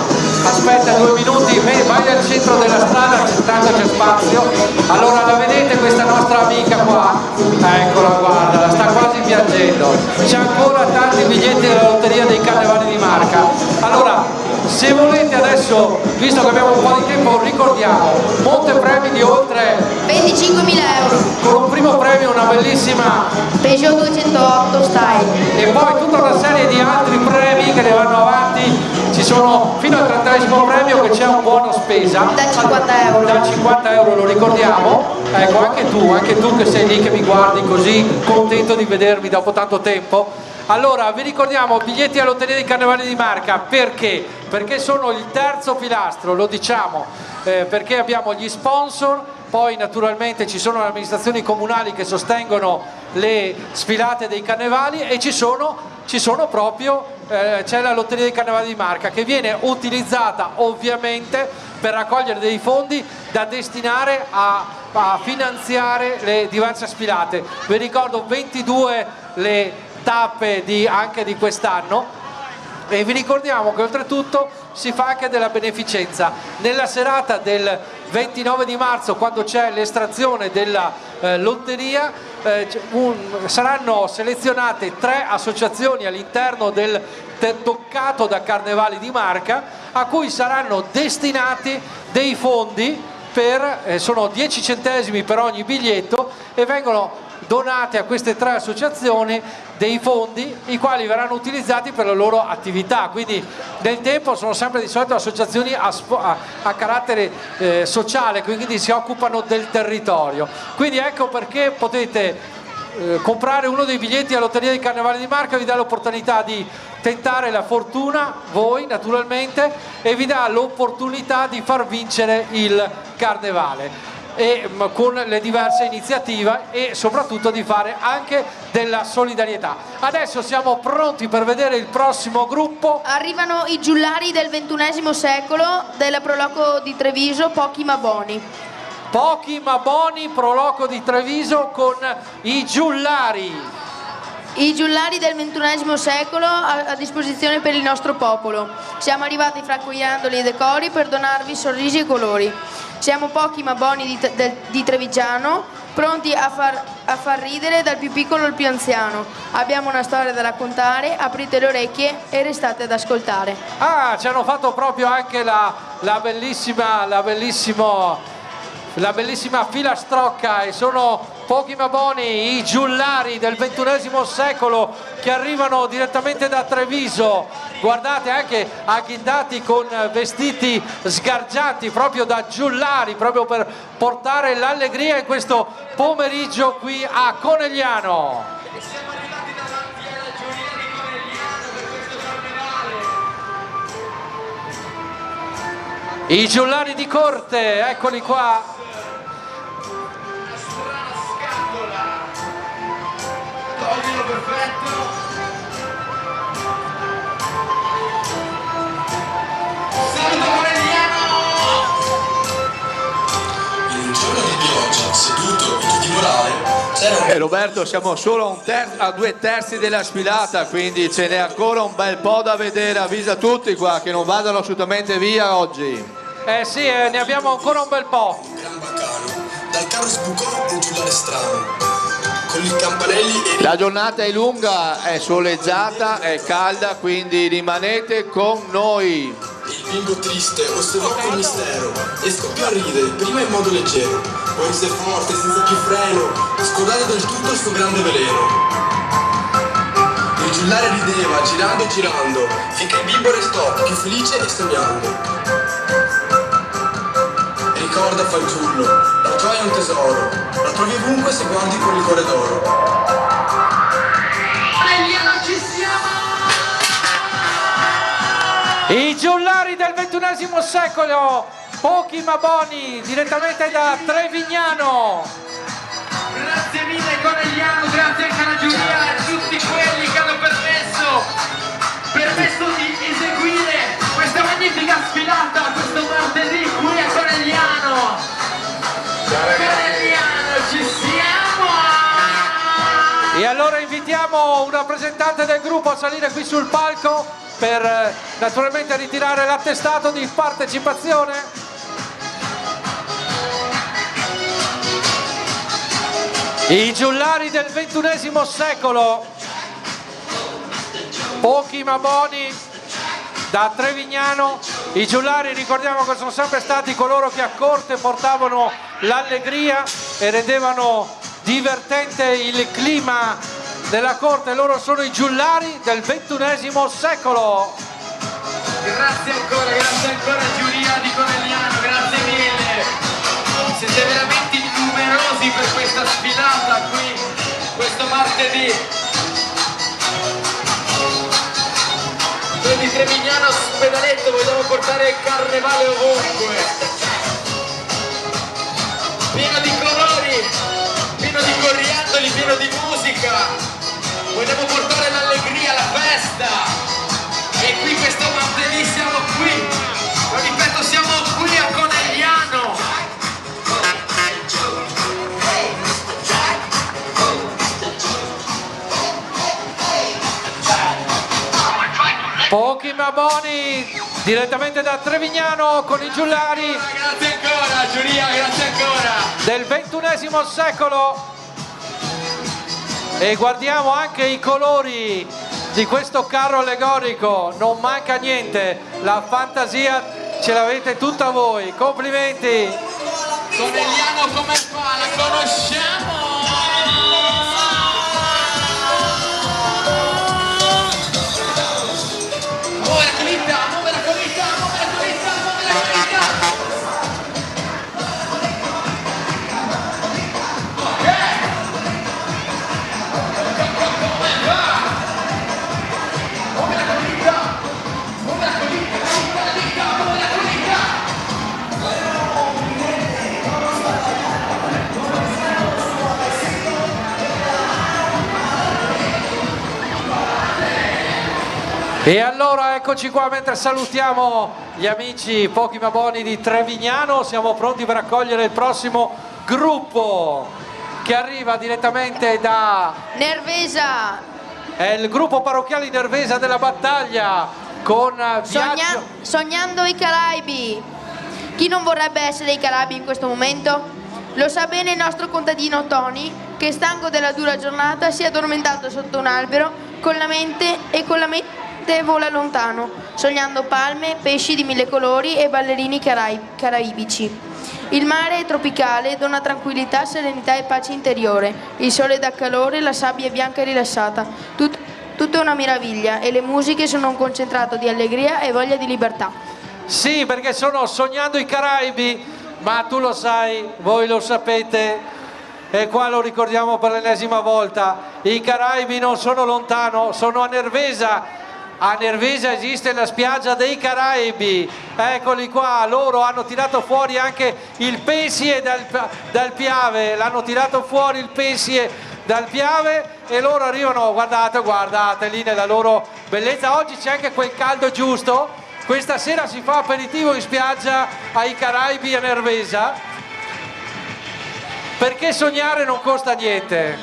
A: aspetta 2 minuti, vai al centro della strada, tanto c'è spazio. Allora la vedete questa nostra amica qua? Eccola, guarda, sta quasi piangendo, c'è ancora tanti biglietti della lotteria dei Carnevali di Marca. Allora, se volete adesso, visto che abbiamo un po' di tempo, ricordiamo montepremi di oltre
C: 25.000 euro.
A: Con un primo premio una bellissima
C: Peugeot 208 Style.
A: E poi tutta una serie di altri premi che ne vanno avanti. Ci sono fino al 30° premio che c'è un buono spesa.
C: Da 50 euro.
A: Da 50 euro, lo ricordiamo. Ecco, anche tu che sei lì che mi guardi così contento di vedermi dopo tanto tempo. Allora, vi ricordiamo biglietti alla Lotteria dei Carnevali di Marca, perché? Perché sono il terzo pilastro, lo diciamo, perché abbiamo gli sponsor, poi naturalmente ci sono le amministrazioni comunali che sostengono le sfilate dei carnevali e ci sono proprio, c'è la Lotteria dei Carnevali di Marca che viene utilizzata ovviamente per raccogliere dei fondi da destinare a finanziare le diverse sfilate. Vi ricordo 22 le tappe anche di quest'anno e vi ricordiamo che oltretutto si fa anche della beneficenza. Nella serata del 29 di marzo, quando c'è l'estrazione della lotteria, saranno selezionate 3 associazioni all'interno del toccato da Carnevali di Marca a cui saranno destinati dei fondi sono 10 centesimi per ogni biglietto e vengono donate a queste 3 associazioni dei fondi i quali verranno utilizzati per la loro attività, quindi nel tempo sono sempre di solito associazioni a carattere sociale, quindi si occupano del territorio, quindi ecco perché potete comprare uno dei biglietti alla Lotteria dei Carnevali di Marca, vi dà l'opportunità di tentare la fortuna, voi naturalmente, e vi dà l'opportunità di far vincere il Carnevale e con le diverse iniziative e soprattutto di fare anche della solidarietà. Adesso siamo pronti per vedere il prossimo gruppo.
C: Arrivano i giullari del XXI secolo della Proloco di Treviso, Pochi ma Boni.
A: Pochi ma Boni, Proloco di Treviso con i giullari.
C: I giullari del XXI secolo a disposizione per il nostro popolo. Siamo arrivati fra coiandoli e decori per donarvi sorrisi e colori. Siamo Pochi ma Boni di Trevigiano, pronti a far ridere dal più piccolo al più anziano. Abbiamo una storia da raccontare, aprite le orecchie e restate ad ascoltare.
A: Ah, ci hanno fatto proprio anche la bellissima filastrocca e sono Pochi ma Boni, i giullari del XXI secolo che arrivano direttamente da Treviso. Guardate, anche agghindati con vestiti sgargianti proprio da giullari, proprio per portare l'allegria in questo pomeriggio qui a Conegliano. I giullari di corte, eccoli qua.
K: Toglilo, perfetto.
D: E Roberto, siamo solo a 2/3 della sfilata, quindi ce n'è ancora un bel po' da vedere. Avvisa tutti qua che non vadano assolutamente via oggi.
A: Sì, ne abbiamo ancora un bel po'.
M: Dal carro sbucò un giullare strano, con i campanelli e...
D: La giornata è lunga, è soleggiata, è calda, quindi rimanete con noi.
M: Il bimbo triste osservò quel mistero e scoppiò a ridere, prima in modo leggero, poi rise forte, senza più freno, scordando del tutto il suo grande veleno. Il giullare rideva, girando e girando, finché il bimbo restò più felice e sognando. Ricorda, fanciullo, la gioia è un tesoro, la trovi ovunque se guardi con il cuore d'oro.
N: Non ci siamo!
A: I giullari del XXI secolo, pochi ma buoni, direttamente da Trevignano.
N: Grazie mille Conegliano, grazie anche alla giuria e a tutti quelli che hanno permesso di eseguire questa magnifica sfilata questo martedì qui a Conegliano. Conegliano, ci siamo!
A: E allora invitiamo un rappresentante del gruppo a salire qui sul palco per naturalmente ritirare l'attestato di partecipazione. I giullari del XXI secolo, pochi ma buoni, da Trevignano. I giullari, ricordiamo che sono sempre stati coloro che a corte portavano l'allegria e rendevano divertente il clima della corte. Loro sono i giullari del XXI secolo.
N: Grazie ancora giuria di Conegliano, grazie mille. Siete veramente numerosi per questa sfilata qui, questo martedì. Noi di Trevignano Spedaletto vogliamo portare il carnevale ovunque. Pieno di colori, pieno di coriandoli, pieno di musica. Vogliamo portare l'allegria, la festa. E qui questo martedì siamo qui. Lo ripeto, siamo qui a Conegliano.
A: Pochi ma buoni, direttamente da Trevignano con i giullari.
N: Grazie ancora, giuria, grazie ancora.
A: Del XXI secolo. E guardiamo anche i colori di questo carro allegorico, non manca niente, la fantasia ce l'avete tutta voi, complimenti.
N: Conegliano come fa, la conosciamo?
A: E allora eccoci qua, mentre salutiamo gli amici pochi ma buoni di Trevignano, siamo pronti per accogliere il prossimo gruppo che arriva direttamente da
C: Nervesa.
A: È il gruppo parrocchiale di Nervesa della Battaglia con Viaggio.
C: Sognando i Caraibi. Chi non vorrebbe essere i Caraibi in questo momento? Lo sa bene il nostro contadino Tony, che stanco della dura giornata si è addormentato sotto un albero con la mente vola lontano, sognando palme, pesci di 1000 colori e ballerini caraibici. Il mare è tropicale, dona tranquillità, serenità e pace interiore. Il sole dà calore, la sabbia è bianca e rilassata. Tutto è una meraviglia e le musiche sono un concentrato di allegria e voglia di libertà.
A: Sì, perché sono sognando i Caraibi, ma tu lo sai, voi lo sapete, e qua lo ricordiamo per l'ennesima volta, i Caraibi non sono lontano, sono a Nervesa. A Nervesa esiste la spiaggia dei Caraibi, eccoli qua, loro hanno tirato fuori anche il Pensie dal Piave, l'hanno tirato fuori il Pensie dal Piave e loro arrivano, guardate lì nella loro bellezza. Oggi c'è anche quel caldo giusto, questa sera si fa aperitivo in spiaggia ai Caraibi a Nervesa. perché sognare non costa niente,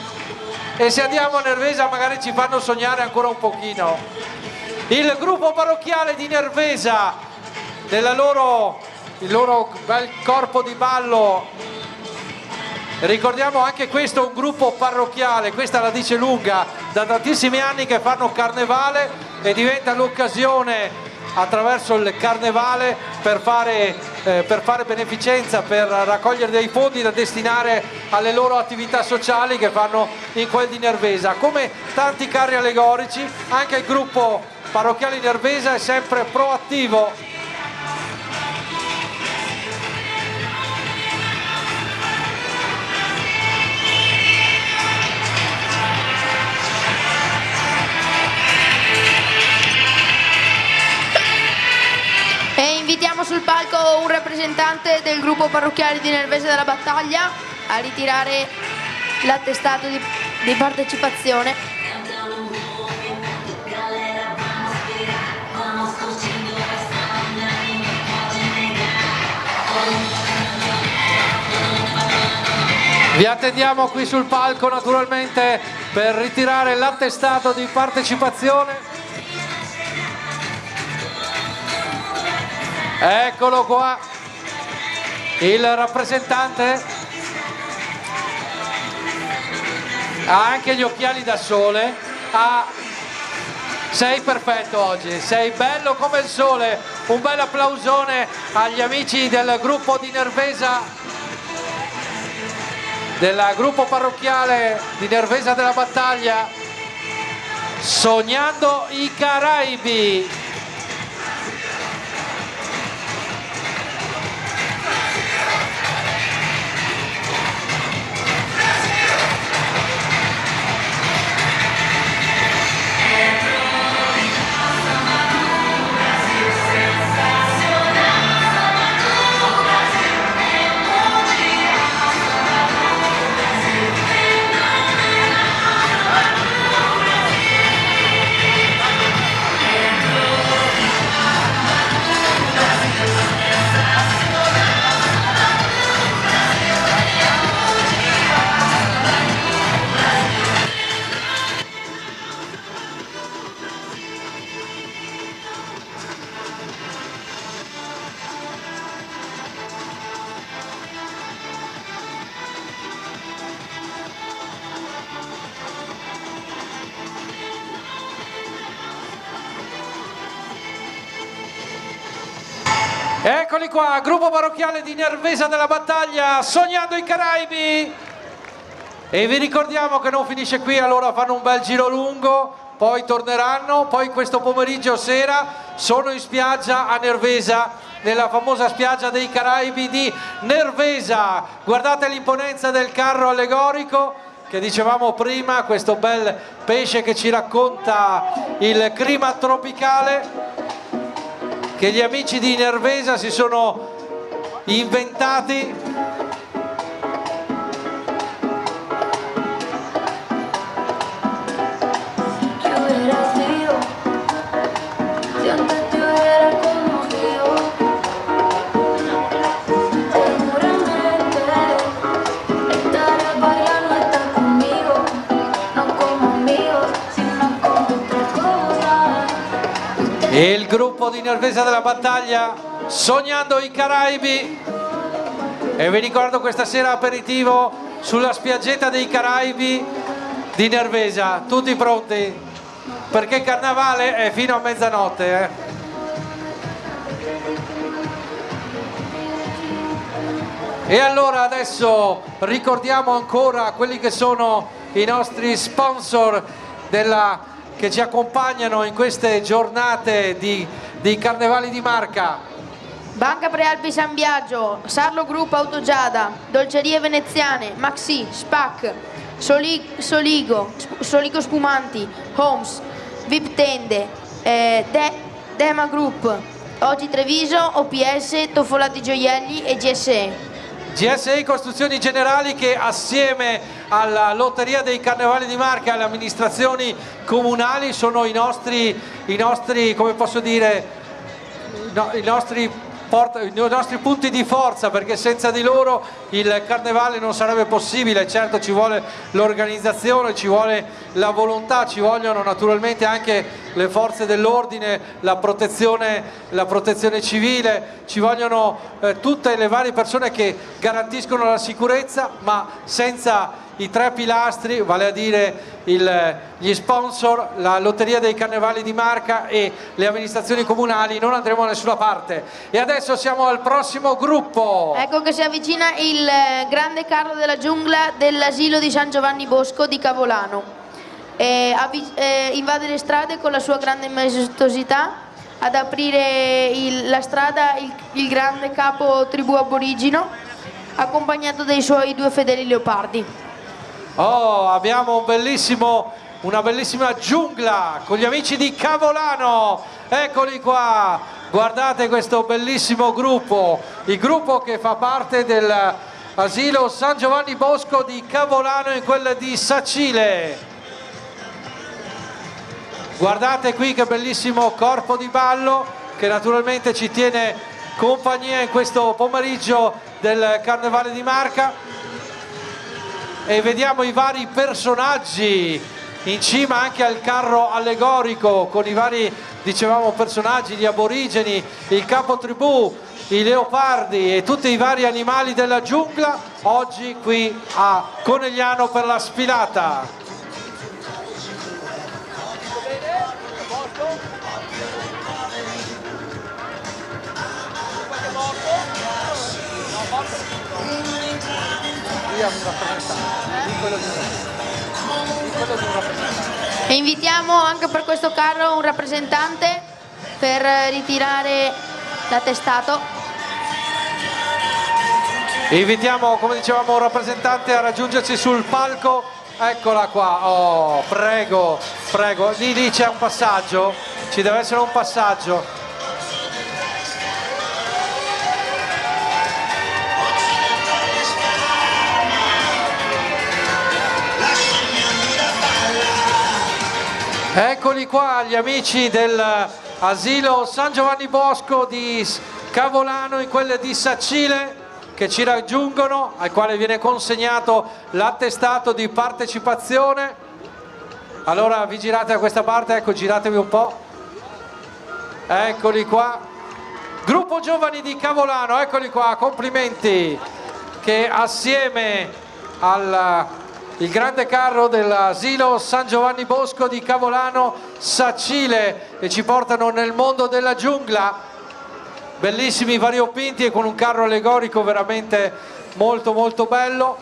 A: e se andiamo a Nervesa magari ci fanno sognare ancora un pochino. Il gruppo parrocchiale di Nervesa, il loro bel corpo di ballo, ricordiamo anche questo è un gruppo parrocchiale, questa la dice lunga, da tantissimi anni che fanno carnevale e diventa l'occasione attraverso il carnevale per fare beneficenza, per raccogliere dei fondi da destinare alle loro attività sociali che fanno in quel di Nervesa. Come tanti carri allegorici, anche il gruppo parrocchiale di Nervesa è sempre proattivo.
C: E invitiamo sul palco un rappresentante del gruppo parrocchiale di Nervesa della Battaglia a ritirare l'attestato di partecipazione.
A: Vi attendiamo qui sul palco naturalmente per ritirare l'attestato di partecipazione. Eccolo qua, il rappresentante ha anche gli occhiali da sole, sei perfetto oggi, sei bello come il sole, un bel applausone agli amici del gruppo di Nervesa, del gruppo parrocchiale di Nervesa della Battaglia, Sognando i Caraibi. Eccoli qua, gruppo parrocchiale di Nervesa della Battaglia, Sognando i Caraibi. E vi ricordiamo che non finisce qui, allora fanno un bel giro lungo, poi torneranno, poi questo pomeriggio sera sono in spiaggia a Nervesa, nella famosa spiaggia dei Caraibi di Nervesa. Guardate l'imponenza del carro allegorico che dicevamo prima, questo bel pesce che ci racconta il clima tropicale che gli amici di Nervesa si sono inventati. E il gruppo di Nervesa della Battaglia, Sognando i Caraibi. E vi ricordo questa sera aperitivo sulla spiaggetta dei Caraibi di Nervesa. Tutti pronti? Perché il carnavale è fino a mezzanotte. E allora adesso ricordiamo ancora quelli che sono i nostri sponsor che ci accompagnano in queste giornate di Carnevali di Marca.
C: Banca Prealpi San Biagio, Sarlo Group Autogiada, Dolcerie Veneziane, Maxi, Spac, Soligo Spumanti, Homes, VIP Tende, Dema Group, Oggi Treviso, OPS, Toffolati Gioielli e GSE.
A: GSE Costruzioni Generali, che assieme alla Lotteria dei Carnevali di Marca e alle amministrazioni comunali sono i nostri come posso dire, i nostri i nostri punti di forza, perché senza di loro il carnevale non sarebbe possibile. Certo, ci vuole l'organizzazione, ci vuole la volontà, ci vogliono naturalmente anche le forze dell'ordine, la protezione civile, ci vogliono tutte le varie persone che garantiscono la sicurezza, ma senza i tre pilastri, vale a dire gli sponsor, la Lotteria dei Carnevali di Marca e le amministrazioni comunali, non andremo da nessuna parte. E adesso siamo al prossimo gruppo.
C: Ecco che si avvicina il grande carro della giungla dell'asilo di San Giovanni Bosco di Cavolano. Invade le strade con la sua grande maestosità. Ad aprire la strada il grande capo tribù aborigino, accompagnato dai suoi 2 fedeli leopardi.
A: Oh, abbiamo una bellissima giungla con gli amici di Cavolano, eccoli qua, guardate questo bellissimo gruppo, il gruppo che fa parte dell'asilo San Giovanni Bosco di Cavolano in quella di Sacile. Guardate qui che bellissimo corpo di ballo che naturalmente ci tiene compagnia in questo pomeriggio del Carnevale di Marca. E vediamo i vari personaggi in cima anche al carro allegorico con i vari, dicevamo, personaggi, gli aborigeni, il capo tribù, i leopardi e tutti i vari animali della giungla oggi qui a Conegliano per la sfilata.
C: E invitiamo anche per questo carro un rappresentante per ritirare l'attestato.
A: Invitiamo, come dicevamo, un rappresentante a raggiungerci sul palco. Eccola qua, oh, prego, prego. Lì c'è un passaggio, ci deve essere un passaggio. Eccoli qua gli amici dell'asilo San Giovanni Bosco di Cavolano in quelle di Sacile che ci raggiungono, al quale viene consegnato l'attestato di partecipazione. Allora vi girate da questa parte, ecco, giratevi un po'. Eccoli qua. Gruppo Giovani di Cavolano, eccoli qua, complimenti, che assieme il grande carro dell'asilo San Giovanni Bosco di Cavolano Sacile e ci portano nel mondo della giungla, bellissimi variopinti e con un carro allegorico veramente molto molto bello.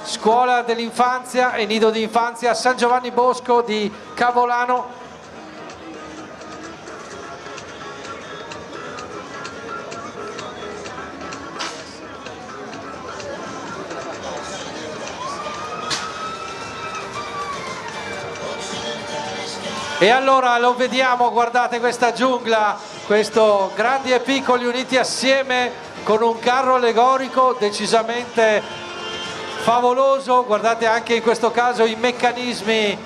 A: Scuola dell'infanzia e nido di infanzia San Giovanni Bosco di Cavolano. E allora lo vediamo, guardate questa giungla, questo grandi e piccoli uniti assieme con un carro allegorico decisamente favoloso. Guardate anche in questo caso i meccanismi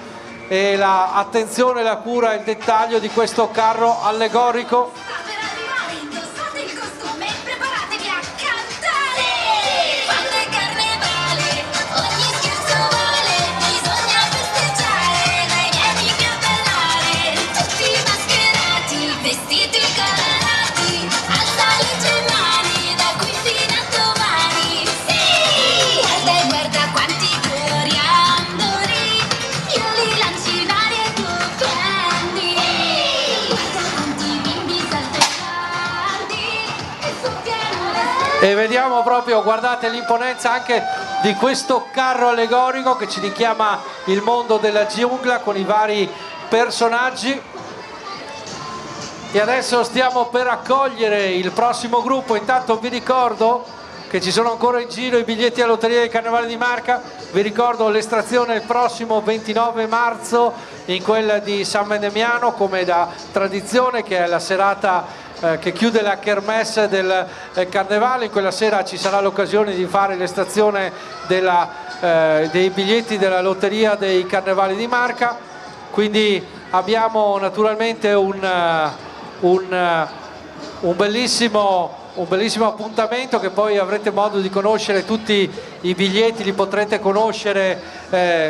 A: e l'attenzione, la cura e il dettaglio di questo carro allegorico. E vediamo proprio, guardate l'imponenza anche di questo carro allegorico che ci richiama il mondo della giungla con i vari personaggi. E adesso stiamo per accogliere il prossimo gruppo. Intanto vi ricordo che ci sono ancora in giro i biglietti alla Lotteria del Carnevale di Marca. Vi ricordo l'estrazione il prossimo 29 marzo in quella di San Mendemiano, come da tradizione, che è la serata che chiude la kermesse del Carnevale. In quella sera ci sarà l'occasione di fare l'estrazione dei biglietti della Lotteria dei Carnevali di Marca. Quindi abbiamo naturalmente un un bellissimo appuntamento che poi avrete modo di conoscere. Tutti i biglietti li potrete conoscere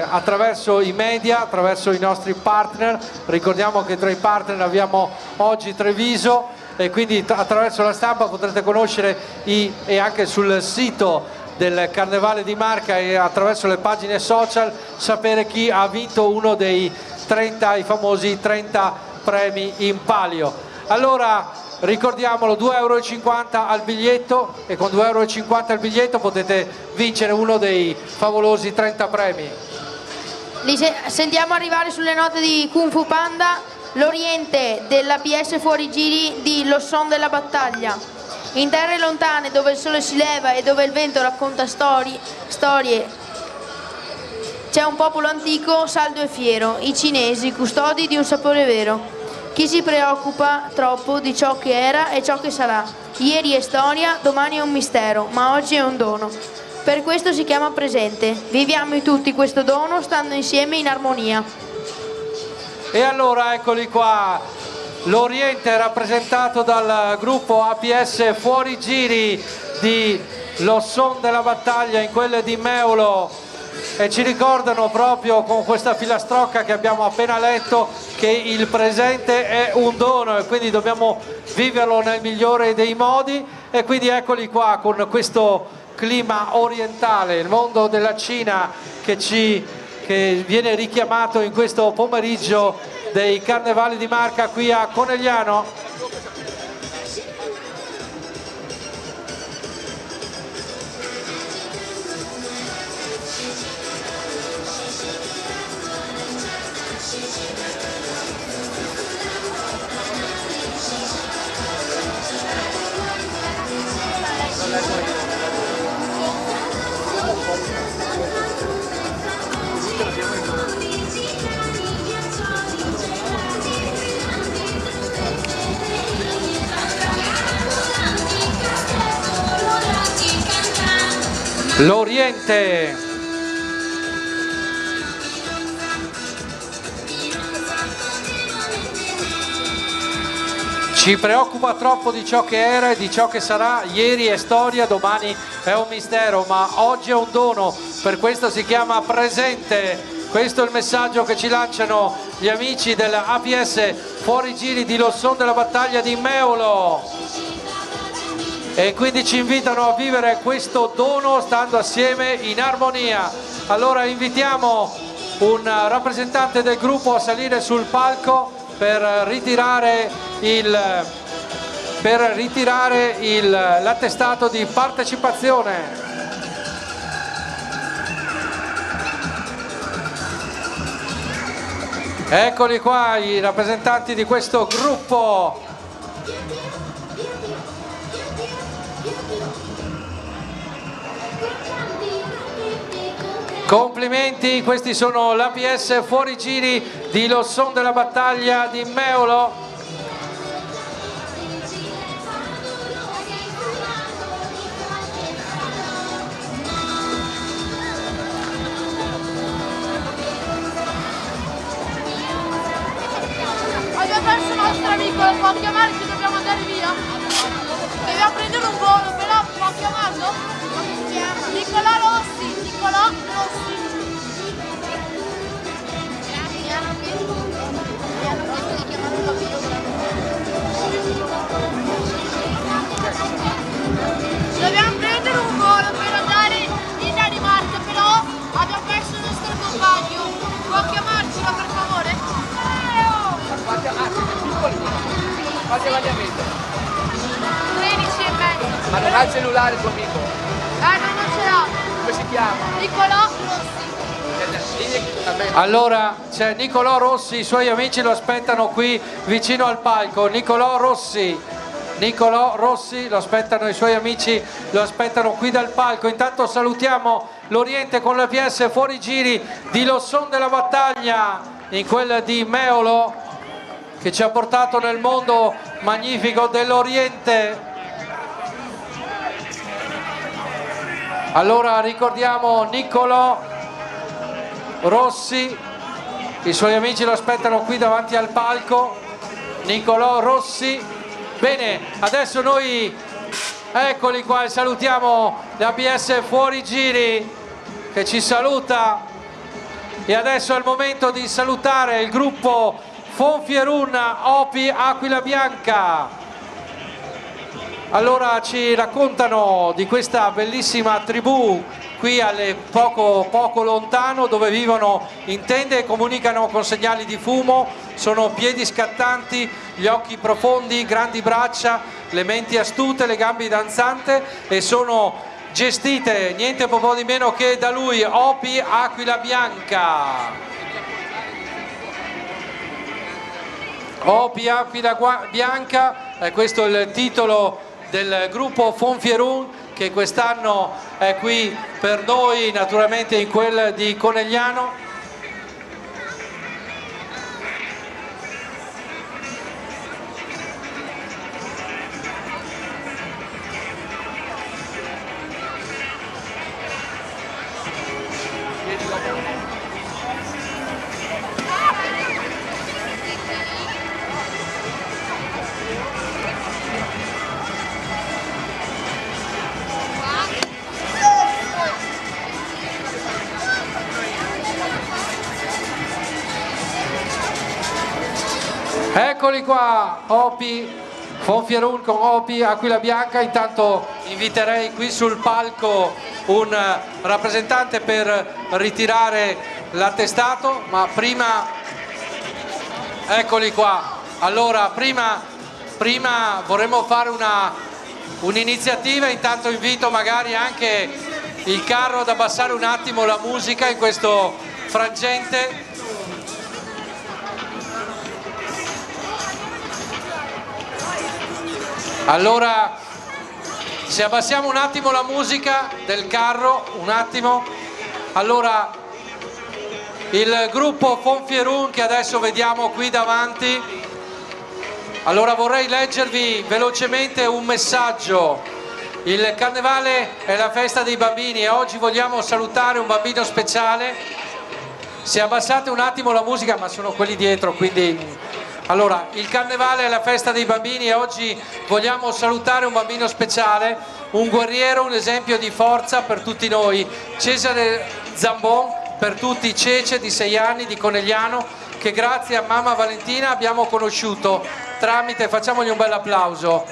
A: attraverso i media, attraverso i nostri partner. Ricordiamo che tra i partner abbiamo oggi Treviso, e quindi attraverso la stampa potrete conoscere e anche sul sito del Carnevale di Marca e attraverso le pagine social sapere chi ha vinto uno dei 30, i famosi 30 premi in palio. Allora ricordiamolo, 2,50 € al biglietto, e con 2,50 € al biglietto potete vincere uno dei favolosi 30 premi.
C: Li sentiamo arrivare sulle note di Kung Fu Panda, l'Oriente della PS Fuorigiri di Lo Son della Battaglia. In terre lontane dove il sole si leva e dove il vento racconta storie, c'è un popolo antico, saldo e fiero, i cinesi, custodi di un sapore vero. Chi si preoccupa troppo di ciò che era e ciò che sarà. Ieri è storia, domani è un mistero, ma oggi è un dono. Per questo si chiama presente. Viviamo tutti questo dono stando insieme in armonia.
A: E allora eccoli qua, l'Oriente è rappresentato dal gruppo APS Fuorigiri di Lo Son della Battaglia in quelle di Meulo, e ci ricordano proprio con questa filastrocca che abbiamo appena letto che il presente è un dono e quindi dobbiamo viverlo nel migliore dei modi. E quindi eccoli qua con questo clima orientale, il mondo della Cina che viene richiamato in questo pomeriggio dei Carnevali di Marca qui a Conegliano. L'Oriente. Ci preoccupa troppo di ciò che era e di ciò che sarà. Ieri è storia, domani è un mistero, ma oggi è un dono. Per questo si chiama presente. Questo è il messaggio che ci lanciano gli amici dell'APS Fuorigiri di Lo Son della Battaglia di Meulo. E quindi ci invitano a vivere questo dono stando assieme in armonia. Allora invitiamo un rappresentante del gruppo a salire sul palco per ritirare l'attestato di partecipazione. Eccoli qua i rappresentanti di questo gruppo. Complimenti, questi sono l'APS Fuorigiri di Lo Son della Battaglia di Meulo.
C: Abbiamo perso il nostro amico, può chiamarci, dobbiamo andare via. Dobbiamo prendere un volo, però può chiamarlo? Come si chiama? Nicolò Rossi. Dobbiamo prendere un volo per andare in Danimarca, però abbiamo perso il nostro compagno. Può chiamarcelo per favore?
D: Quanti anni avete?
C: 13 e mezzo.
D: Ma non ha il cellulare tuo amico?
C: Non ce l'ha.
D: Come si chiama?
C: Nicolò Rossi.
A: Allora c'è Nicolò Rossi, i suoi amici lo aspettano qui vicino al palco. Nicolò Rossi lo aspettano, i suoi amici lo aspettano qui dal palco. Intanto salutiamo l'Oriente con la PS Fuorigiri di Lo Son della Battaglia in quella di Meulo, che ci ha portato nel mondo magnifico dell'Oriente. Allora ricordiamo Nicolò Rossi, i suoi amici lo aspettano qui davanti al palco. Nicolò Rossi, Bene, adesso noi, eccoli qua, salutiamo l'ABS Fuori Giri che ci saluta, e adesso è il momento di salutare il gruppo Fonfierun Opi Aquila Bianca. Allora ci raccontano di questa bellissima tribù qui poco lontano, dove vivono in tende e comunicano con segnali di fumo. Sono piedi scattanti, gli occhi profondi, grandi braccia, le menti astute, le gambe danzanti, e sono gestite niente po' di meno che da lui, Opi Aquila Bianca. Opi Aquila Bianca, questo è il titolo del gruppo Fonfierun, che quest'anno è qui per noi, naturalmente in quel di Conegliano. Eccoli qua, Opi, Fonfierun con Opi Aquila Bianca. Intanto inviterei qui sul palco un rappresentante per ritirare l'attestato, ma prima, eccoli qua. Allora, prima vorremmo fare un'iniziativa. Intanto invito magari anche il carro ad abbassare un attimo la musica in questo frangente. Allora, se abbassiamo un attimo la musica del carro, un attimo. Allora, il gruppo Fonfierun che adesso vediamo qui davanti. Allora, vorrei leggervi velocemente un messaggio. Il carnevale è la festa dei bambini e oggi vogliamo salutare un bambino speciale. Se abbassate un attimo la musica, ma sono quelli dietro, quindi... Allora, il carnevale è la festa dei bambini e oggi vogliamo salutare un bambino speciale, un guerriero, un esempio di forza per tutti noi, Cesare Zambon, per tutti i Cece di 6 anni di Conegliano, che grazie a mamma Valentina abbiamo conosciuto tramite, facciamogli un bel applauso,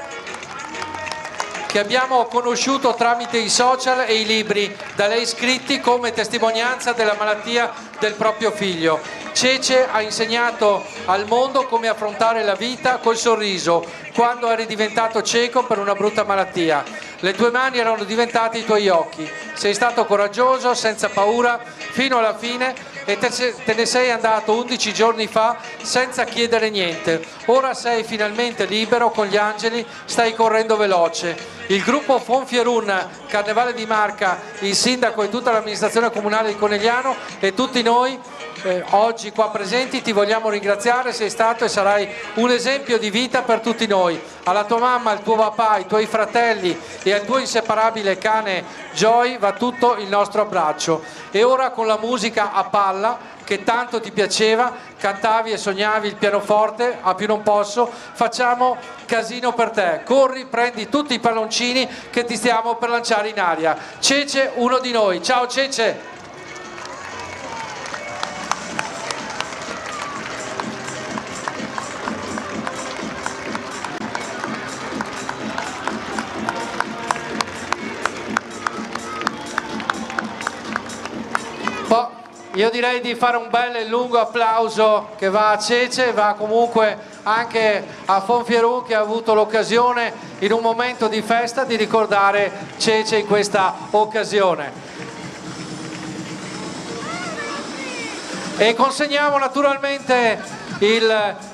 A: che abbiamo conosciuto tramite i social e i libri da lei scritti come testimonianza della malattia del proprio figlio. Cece ha insegnato al mondo come affrontare la vita col sorriso quando eri diventato cieco per una brutta malattia. Le tue mani erano diventate i tuoi occhi. Sei stato coraggioso, senza paura, fino alla fine, e te ne sei andato 11 giorni fa senza chiedere niente. Ora sei finalmente libero con gli angeli, stai correndo veloce. Il gruppo Fonfierun, Carnevale di Marca, il sindaco e tutta l'amministrazione comunale di Conegliano e tutti noi oggi qua presenti ti vogliamo ringraziare. Sei stato e sarai un esempio di vita per tutti noi. Alla tua mamma, al tuo papà, ai tuoi fratelli e al tuo inseparabile cane Joy va tutto il nostro abbraccio. E ora con la musica a palla che tanto ti piaceva, cantavi e sognavi il pianoforte a più non posso, facciamo casino per te. Corri, prendi tutti i palloncini che ti stiamo per lanciare in aria. Cece, uno di noi. Ciao Cece! Io direi di fare un bel e lungo applauso che va a Cece, va comunque anche a Fonfierun che ha avuto l'occasione in un momento di festa di ricordare Cece in questa occasione. E consegniamo naturalmente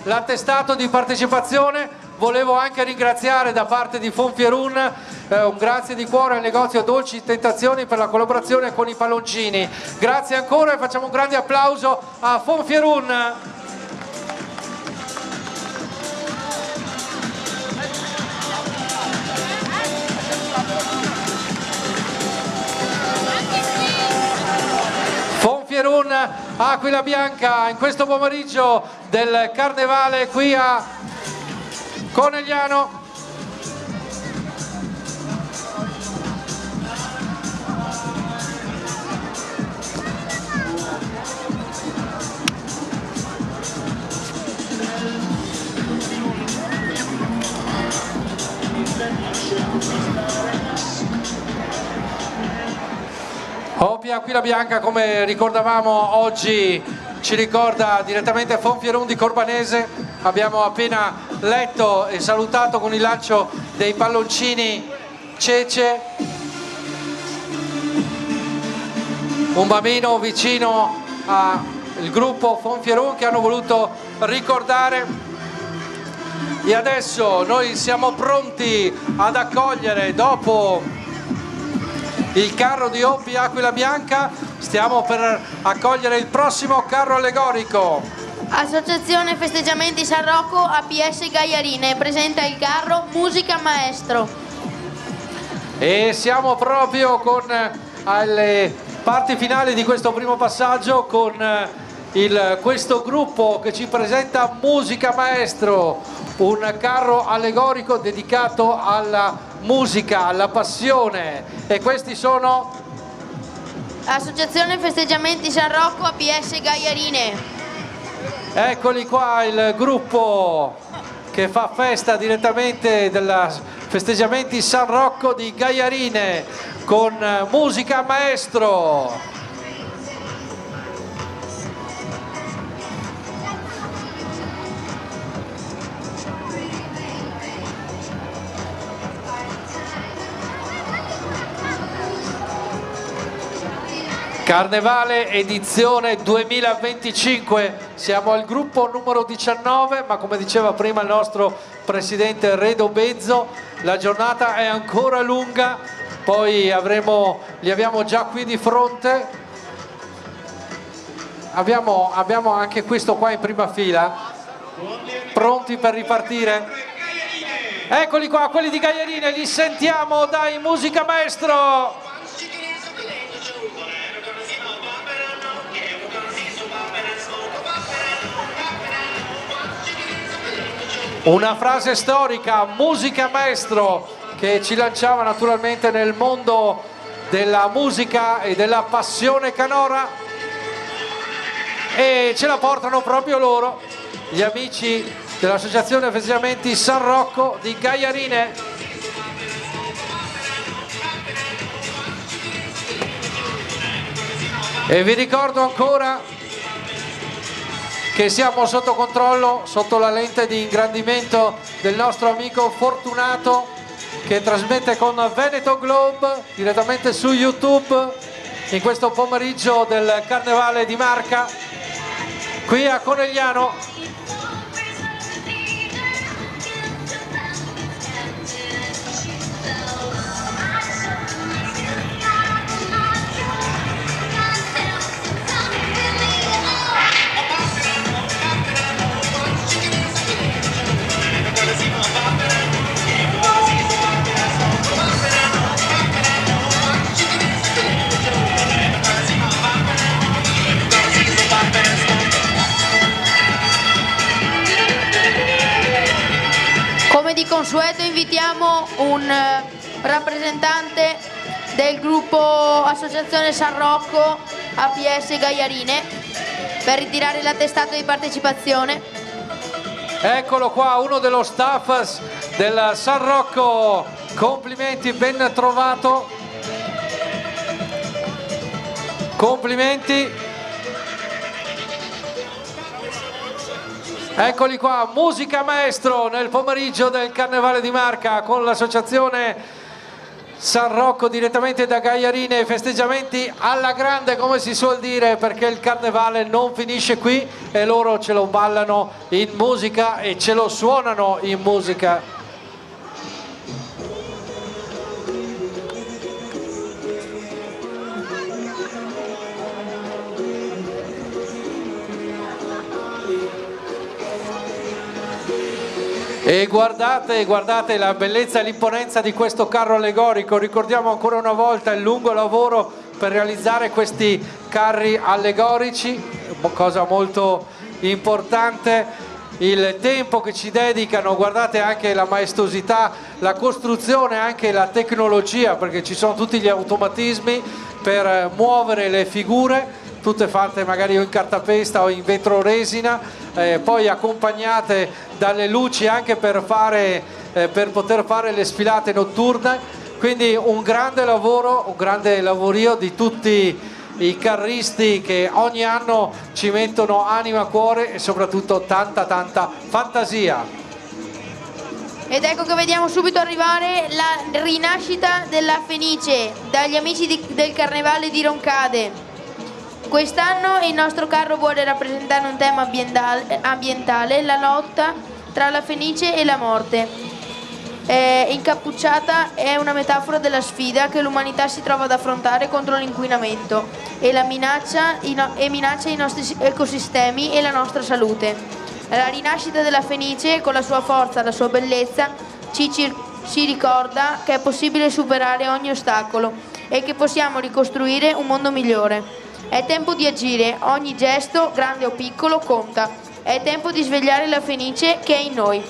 A: l'attestato di partecipazione. Volevo anche ringraziare da parte di Fonfierun, un grazie di cuore al negozio Dolci Tentazioni per la collaborazione con i palloncini. Grazie ancora e facciamo un grande applauso a Fonfierun. Fonfierun Aquila Bianca in questo pomeriggio del Carnevale qui a Conegliano. Ovvia Aquila Bianca, come ricordavamo oggi, ci ricorda direttamente Fonfieron di Corbanese. Abbiamo appena letto e salutato con il lancio dei palloncini Cece, un bambino vicino al gruppo Fonfieron che hanno voluto ricordare. E adesso noi siamo pronti ad accogliere, dopo il carro di Ovvia Aquila Bianca, stiamo per accogliere il prossimo carro allegorico.
C: Associazione Festeggiamenti San Rocco APS Gaiarine presenta il carro Musica Maestro.
A: E siamo proprio con alle parti finali di questo primo passaggio con questo gruppo che ci presenta Musica Maestro, un carro allegorico dedicato alla musica, alla passione. E questi sono
C: Associazione Festeggiamenti San Rocco APS Gaiarine.
A: Eccoli qua, il gruppo che fa festa direttamente della Festeggiamenti San Rocco di Gaiarine con Musica Maestro. Carnevale edizione 2025, siamo al gruppo numero 19, ma come diceva prima il nostro presidente Redo Bezzo, la giornata è ancora lunga, poi li abbiamo già qui di fronte, abbiamo anche questo qua in prima fila, pronti per ripartire. Eccoli qua, quelli di Gaiarine, li sentiamo, dai, Musica Maestro! Una frase storica, Musica Maestro, che ci lanciava naturalmente nel mondo della musica e della passione canora, e ce la portano proprio loro, gli amici dell'Associazione Festeggiamenti San Rocco di Gaiarine. E vi ricordo ancora che siamo sotto controllo, sotto la lente di ingrandimento del nostro amico Fortunato, che trasmette con Veneto Globe direttamente su YouTube in questo pomeriggio del Carnevale di Marca qui a Conegliano.
C: Come di consueto invitiamo un rappresentante del gruppo Associazione San Rocco APS Gaiarine per ritirare l'attestato di partecipazione.
A: Eccolo qua, uno dello staff del San Rocco, complimenti, ben trovato, complimenti. Eccoli qua, Musica Maestro nel pomeriggio del Carnevale di Marca con l'associazione San Rocco direttamente da Gaiarine, festeggiamenti alla grande come si suol dire, perché il Carnevale non finisce qui e loro ce lo ballano in musica e ce lo suonano in musica. E guardate la bellezza e l'imponenza di questo carro allegorico. Ricordiamo ancora una volta il lungo lavoro per realizzare questi carri allegorici, cosa molto importante, il tempo che ci dedicano, guardate anche la maestosità, la costruzione, anche la tecnologia, perché ci sono tutti gli automatismi per muovere le figure, tutte fatte magari o in cartapesta o in vetroresina, poi accompagnate dalle luci anche per poter fare le sfilate notturne. Quindi un grande lavoro, un grande lavorio di tutti i carristi che ogni anno ci mettono anima, cuore e soprattutto tanta fantasia.
C: Ed ecco che vediamo subito arrivare la rinascita della Fenice dagli amici del Carnevale di Roncade. Quest'anno il nostro carro vuole rappresentare un tema ambientale, la lotta tra la Fenice e la morte. Incappucciata è una metafora della sfida che l'umanità si trova ad affrontare contro l'inquinamento e minaccia i nostri ecosistemi e la nostra salute. La rinascita della Fenice, con la sua forza e la sua bellezza, ci ricorda che è possibile superare ogni ostacolo e che possiamo ricostruire un mondo migliore. È tempo di agire, ogni gesto, grande o piccolo, conta. È tempo di svegliare la Fenice che è in noi.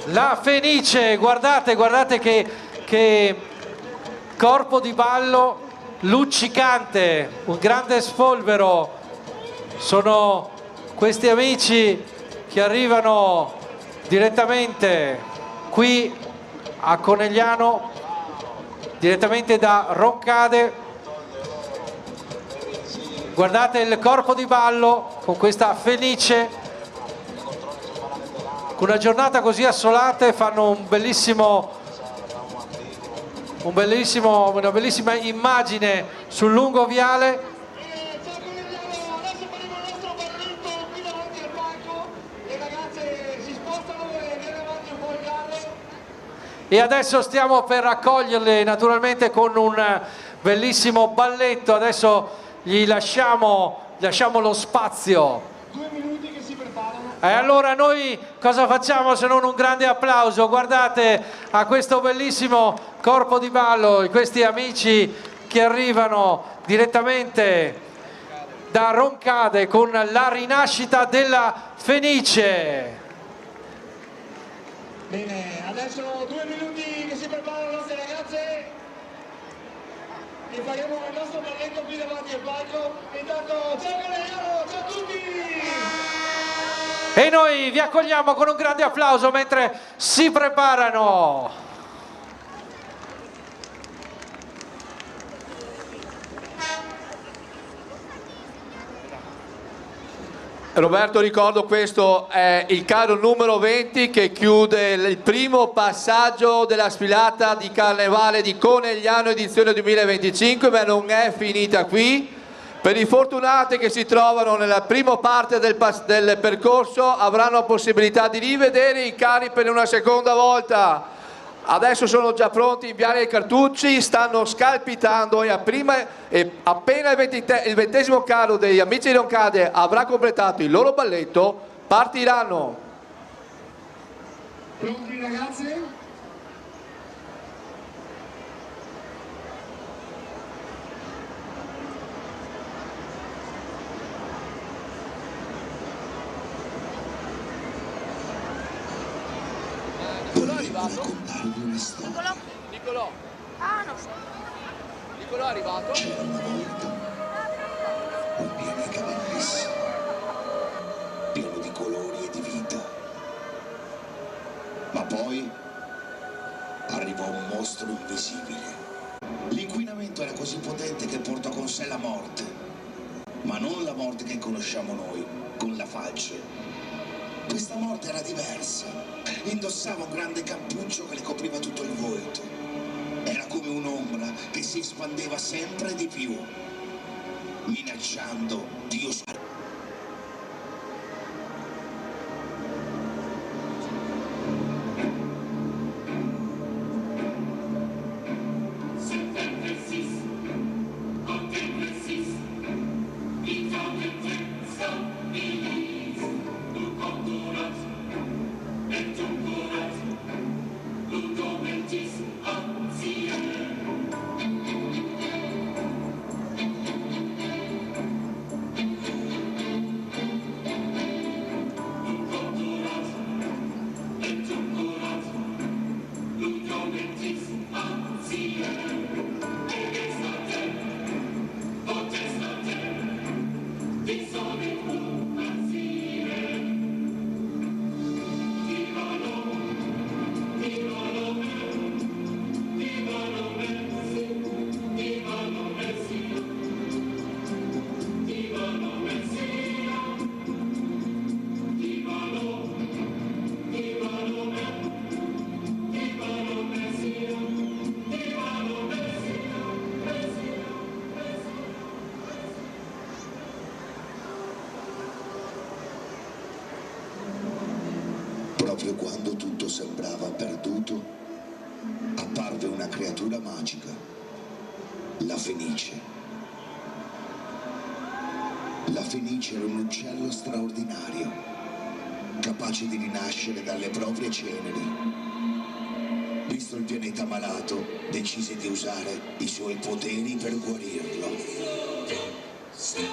A: La Fenice, guardate che corpo di ballo luccicante, un grande spolvero. Sono questi amici che arrivano direttamente qui a Conegliano, direttamente da Roncade. Guardate il corpo di ballo con questa Fenice. Con una giornata così assolata fanno una bellissima immagine sul lungo viale. E adesso stiamo per accoglierle naturalmente con un bellissimo balletto. Adesso gli lasciamo lo spazio.
J: 2 minuti che si preparano.
A: E allora noi cosa facciamo se non un grande applauso? Guardate a questo bellissimo corpo di ballo, questi amici che arrivano direttamente da Roncade con la rinascita della Fenice.
J: Bene, adesso 2 minuti che si preparano le nostre ragazze e faremo il nostro balletto qui davanti al palco. Intanto ciao Conegliano, ciao a tutti!
A: E noi vi accogliamo con un grande applauso mentre si preparano.
D: Roberto, ricordo, questo è il carro numero 20 che chiude il primo passaggio della sfilata di Carnevale di Conegliano edizione 2025, ma non è finita qui. Per i fortunati che si trovano nella prima parte del percorso avranno la possibilità di rivedere i carri per una seconda volta. Adesso sono già pronti in viale i cartucci, stanno scalpitando e appena il 20° carro degli amici di Roncade avrà completato il loro balletto, partiranno.
J: Pronti ragazzi?
D: Nicolò.
C: Ah, non so.
D: Nicolò è arrivato?
K: C'era una volta un pianeta bellissimo, pieno di colori e di vita. Ma poi arrivò un mostro invisibile. L'inquinamento era così potente che portò con sé la morte. Ma non la morte che conosciamo noi, con la falce. Questa morte era diversa. Indossava un grande cappuccio che le copriva tutto il volto. Era come un'ombra che si espandeva sempre di più, minacciando Dio. proprio quando tutto sembrava perduto, apparve una creatura magica, la Fenice. La Fenice era un uccello straordinario, capace di rinascere dalle proprie ceneri. Visto il pianeta malato, decise di usare i suoi poteri per guarirlo.
A: Sì.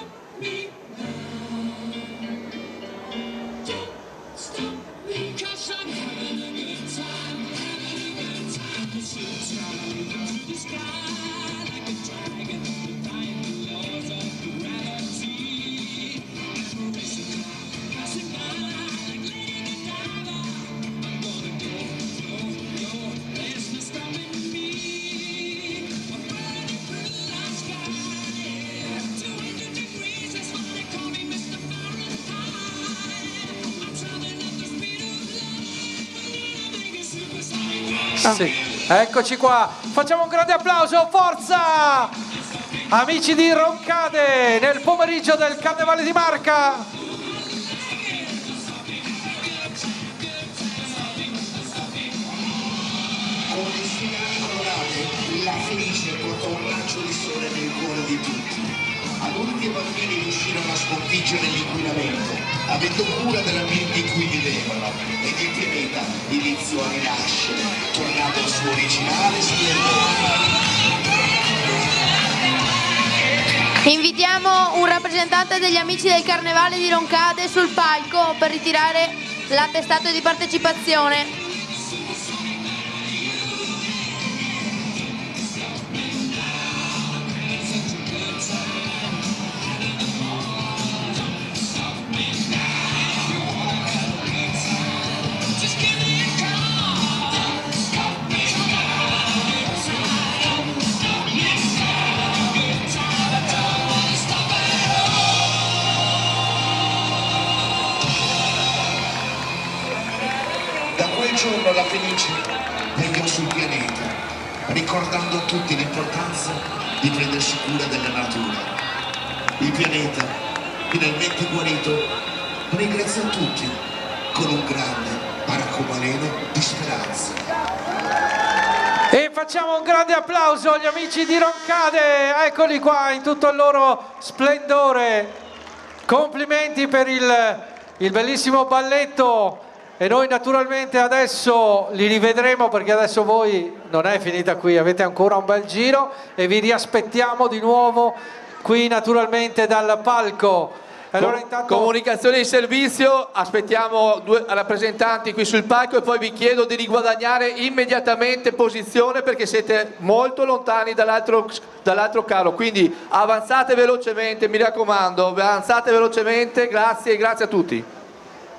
A: Eccoci qua, facciamo un grande applauso, forza! Amici di Roncade nel pomeriggio del Carnevale di Marca.
K: Con le sue ali colorate, la Fenice portò un raggio di sole nel cuore di tutti. Adulti e bambini riuscirono a sconfiggere l'inquinamento, avendo cura dell'ambiente in cui vivevano, ed il pianeta iniziò a rinascere, tornando al suo originale splendore.
C: Invitiamo un rappresentante degli amici del Carnevale di Roncade sul palco per ritirare l'attestato di partecipazione.
K: Un giorno la Fenice vegliò sul pianeta, ricordando a tutti l'importanza di prendersi cura della natura. Il pianeta, finalmente guarito, ringrazia tutti con un grande arcobaleno di speranza.
A: E facciamo un grande applauso agli amici di Roncade, eccoli qua in tutto il loro splendore. Complimenti per il bellissimo balletto. E noi naturalmente adesso li rivedremo, perché adesso voi non è finita qui, avete ancora un bel giro e vi riaspettiamo di nuovo qui naturalmente dal palco. Allora, intanto...
D: Comunicazione di servizio, aspettiamo due rappresentanti qui sul palco e poi vi chiedo di riguadagnare immediatamente posizione, perché siete molto lontani dall'altro carro, quindi avanzate velocemente, mi raccomando, avanzate velocemente, grazie e grazie a tutti.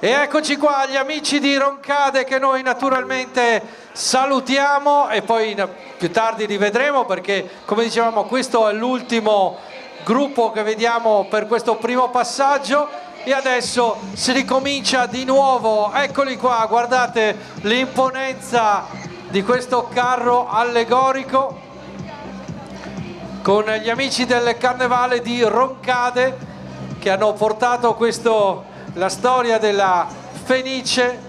A: E eccoci qua gli amici di Roncade che noi naturalmente salutiamo e poi più tardi rivedremo, perché come dicevamo questo è l'ultimo gruppo che vediamo per questo primo passaggio e adesso si ricomincia di nuovo. Eccoli qua, guardate l'imponenza di questo carro allegorico con gli amici del Carnevale di Roncade che hanno portato la storia della Fenice.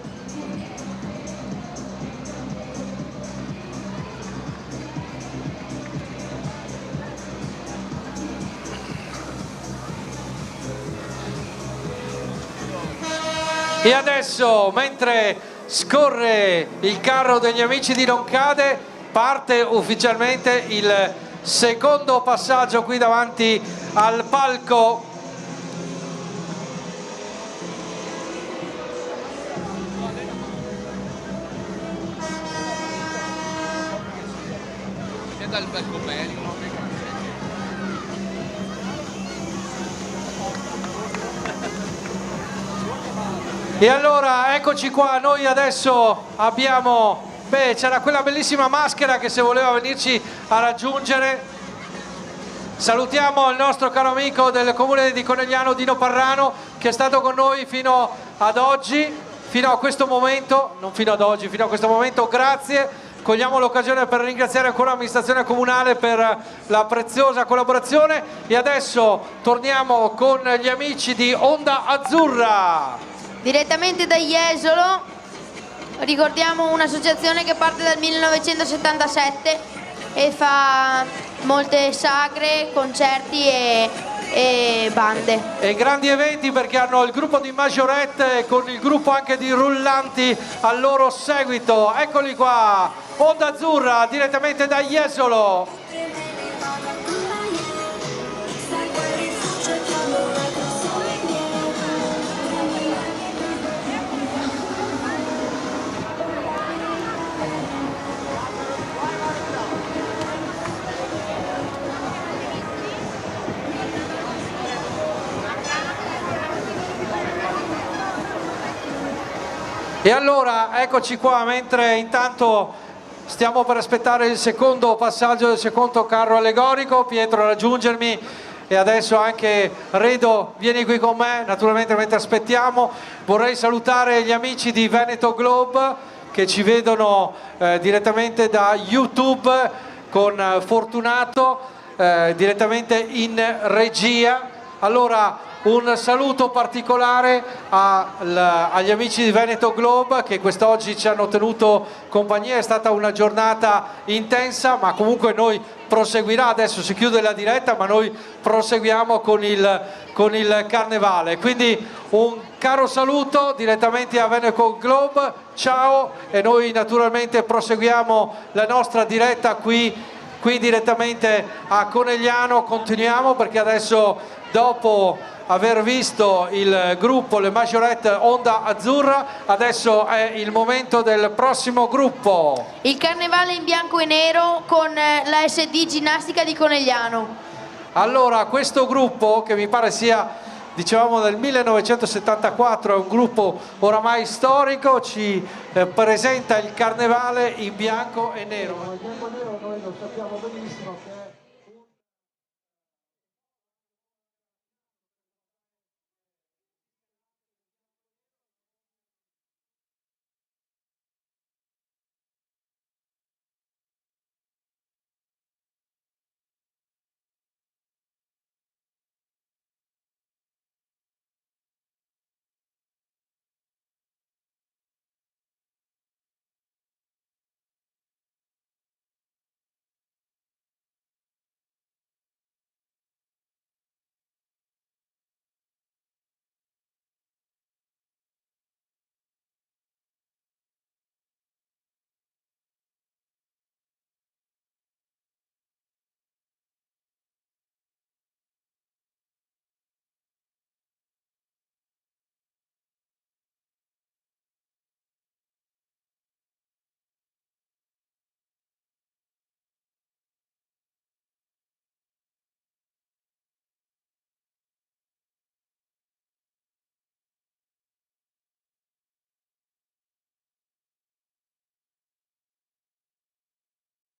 A: E adesso, mentre scorre il carro degli amici di Roncade, parte ufficialmente il secondo passaggio qui davanti al palco.
D: Dal palcoscenico.
A: E allora eccoci qua, noi adesso abbiamo, c'era quella bellissima maschera che se voleva venirci a raggiungere. Salutiamo il nostro caro amico del comune di Conegliano, Dino Parrano, che è stato con noi fino ad oggi, fino a questo momento, non fino ad oggi, fino a questo momento, grazie. Cogliamo l'occasione per ringraziare ancora l'amministrazione comunale per la preziosa collaborazione e adesso torniamo con gli amici di Onda Azzurra.
C: Direttamente da Jesolo ricordiamo un'associazione che parte dal 1977 e fa molte sagre, concerti e bande.
A: E grandi eventi perché hanno il gruppo di Majorette con il gruppo anche di Rullanti al loro seguito. Eccoli qua, Onda Azzurra direttamente da Jesolo. E allora eccoci qua, mentre intanto stiamo per aspettare il secondo passaggio del secondo carro allegorico, Pietro a raggiungermi e adesso anche Redo vieni qui con me, naturalmente mentre aspettiamo vorrei salutare gli amici di Veneto Globe che ci vedono direttamente da YouTube con Fortunato direttamente in regia. Allora un saluto particolare agli amici di Veneto Globe che quest'oggi ci hanno tenuto compagnia, è stata una giornata intensa ma comunque noi proseguirà, adesso si chiude la diretta ma noi proseguiamo con il carnevale, quindi un caro saluto direttamente a Veneto Globe, ciao e noi naturalmente proseguiamo la nostra diretta qui direttamente a Conegliano, continuiamo perché adesso dopo aver visto il gruppo Le Majorette Onda Azzurra, adesso è il momento del prossimo gruppo.
C: Il carnevale in bianco e nero con la SD Ginnastica di Conegliano.
A: Allora, questo gruppo che mi pare sia, dicevamo, del 1974, è un gruppo oramai storico, ci presenta il carnevale in bianco e nero. Ma il bianco e nero noi lo sappiamo benissimo che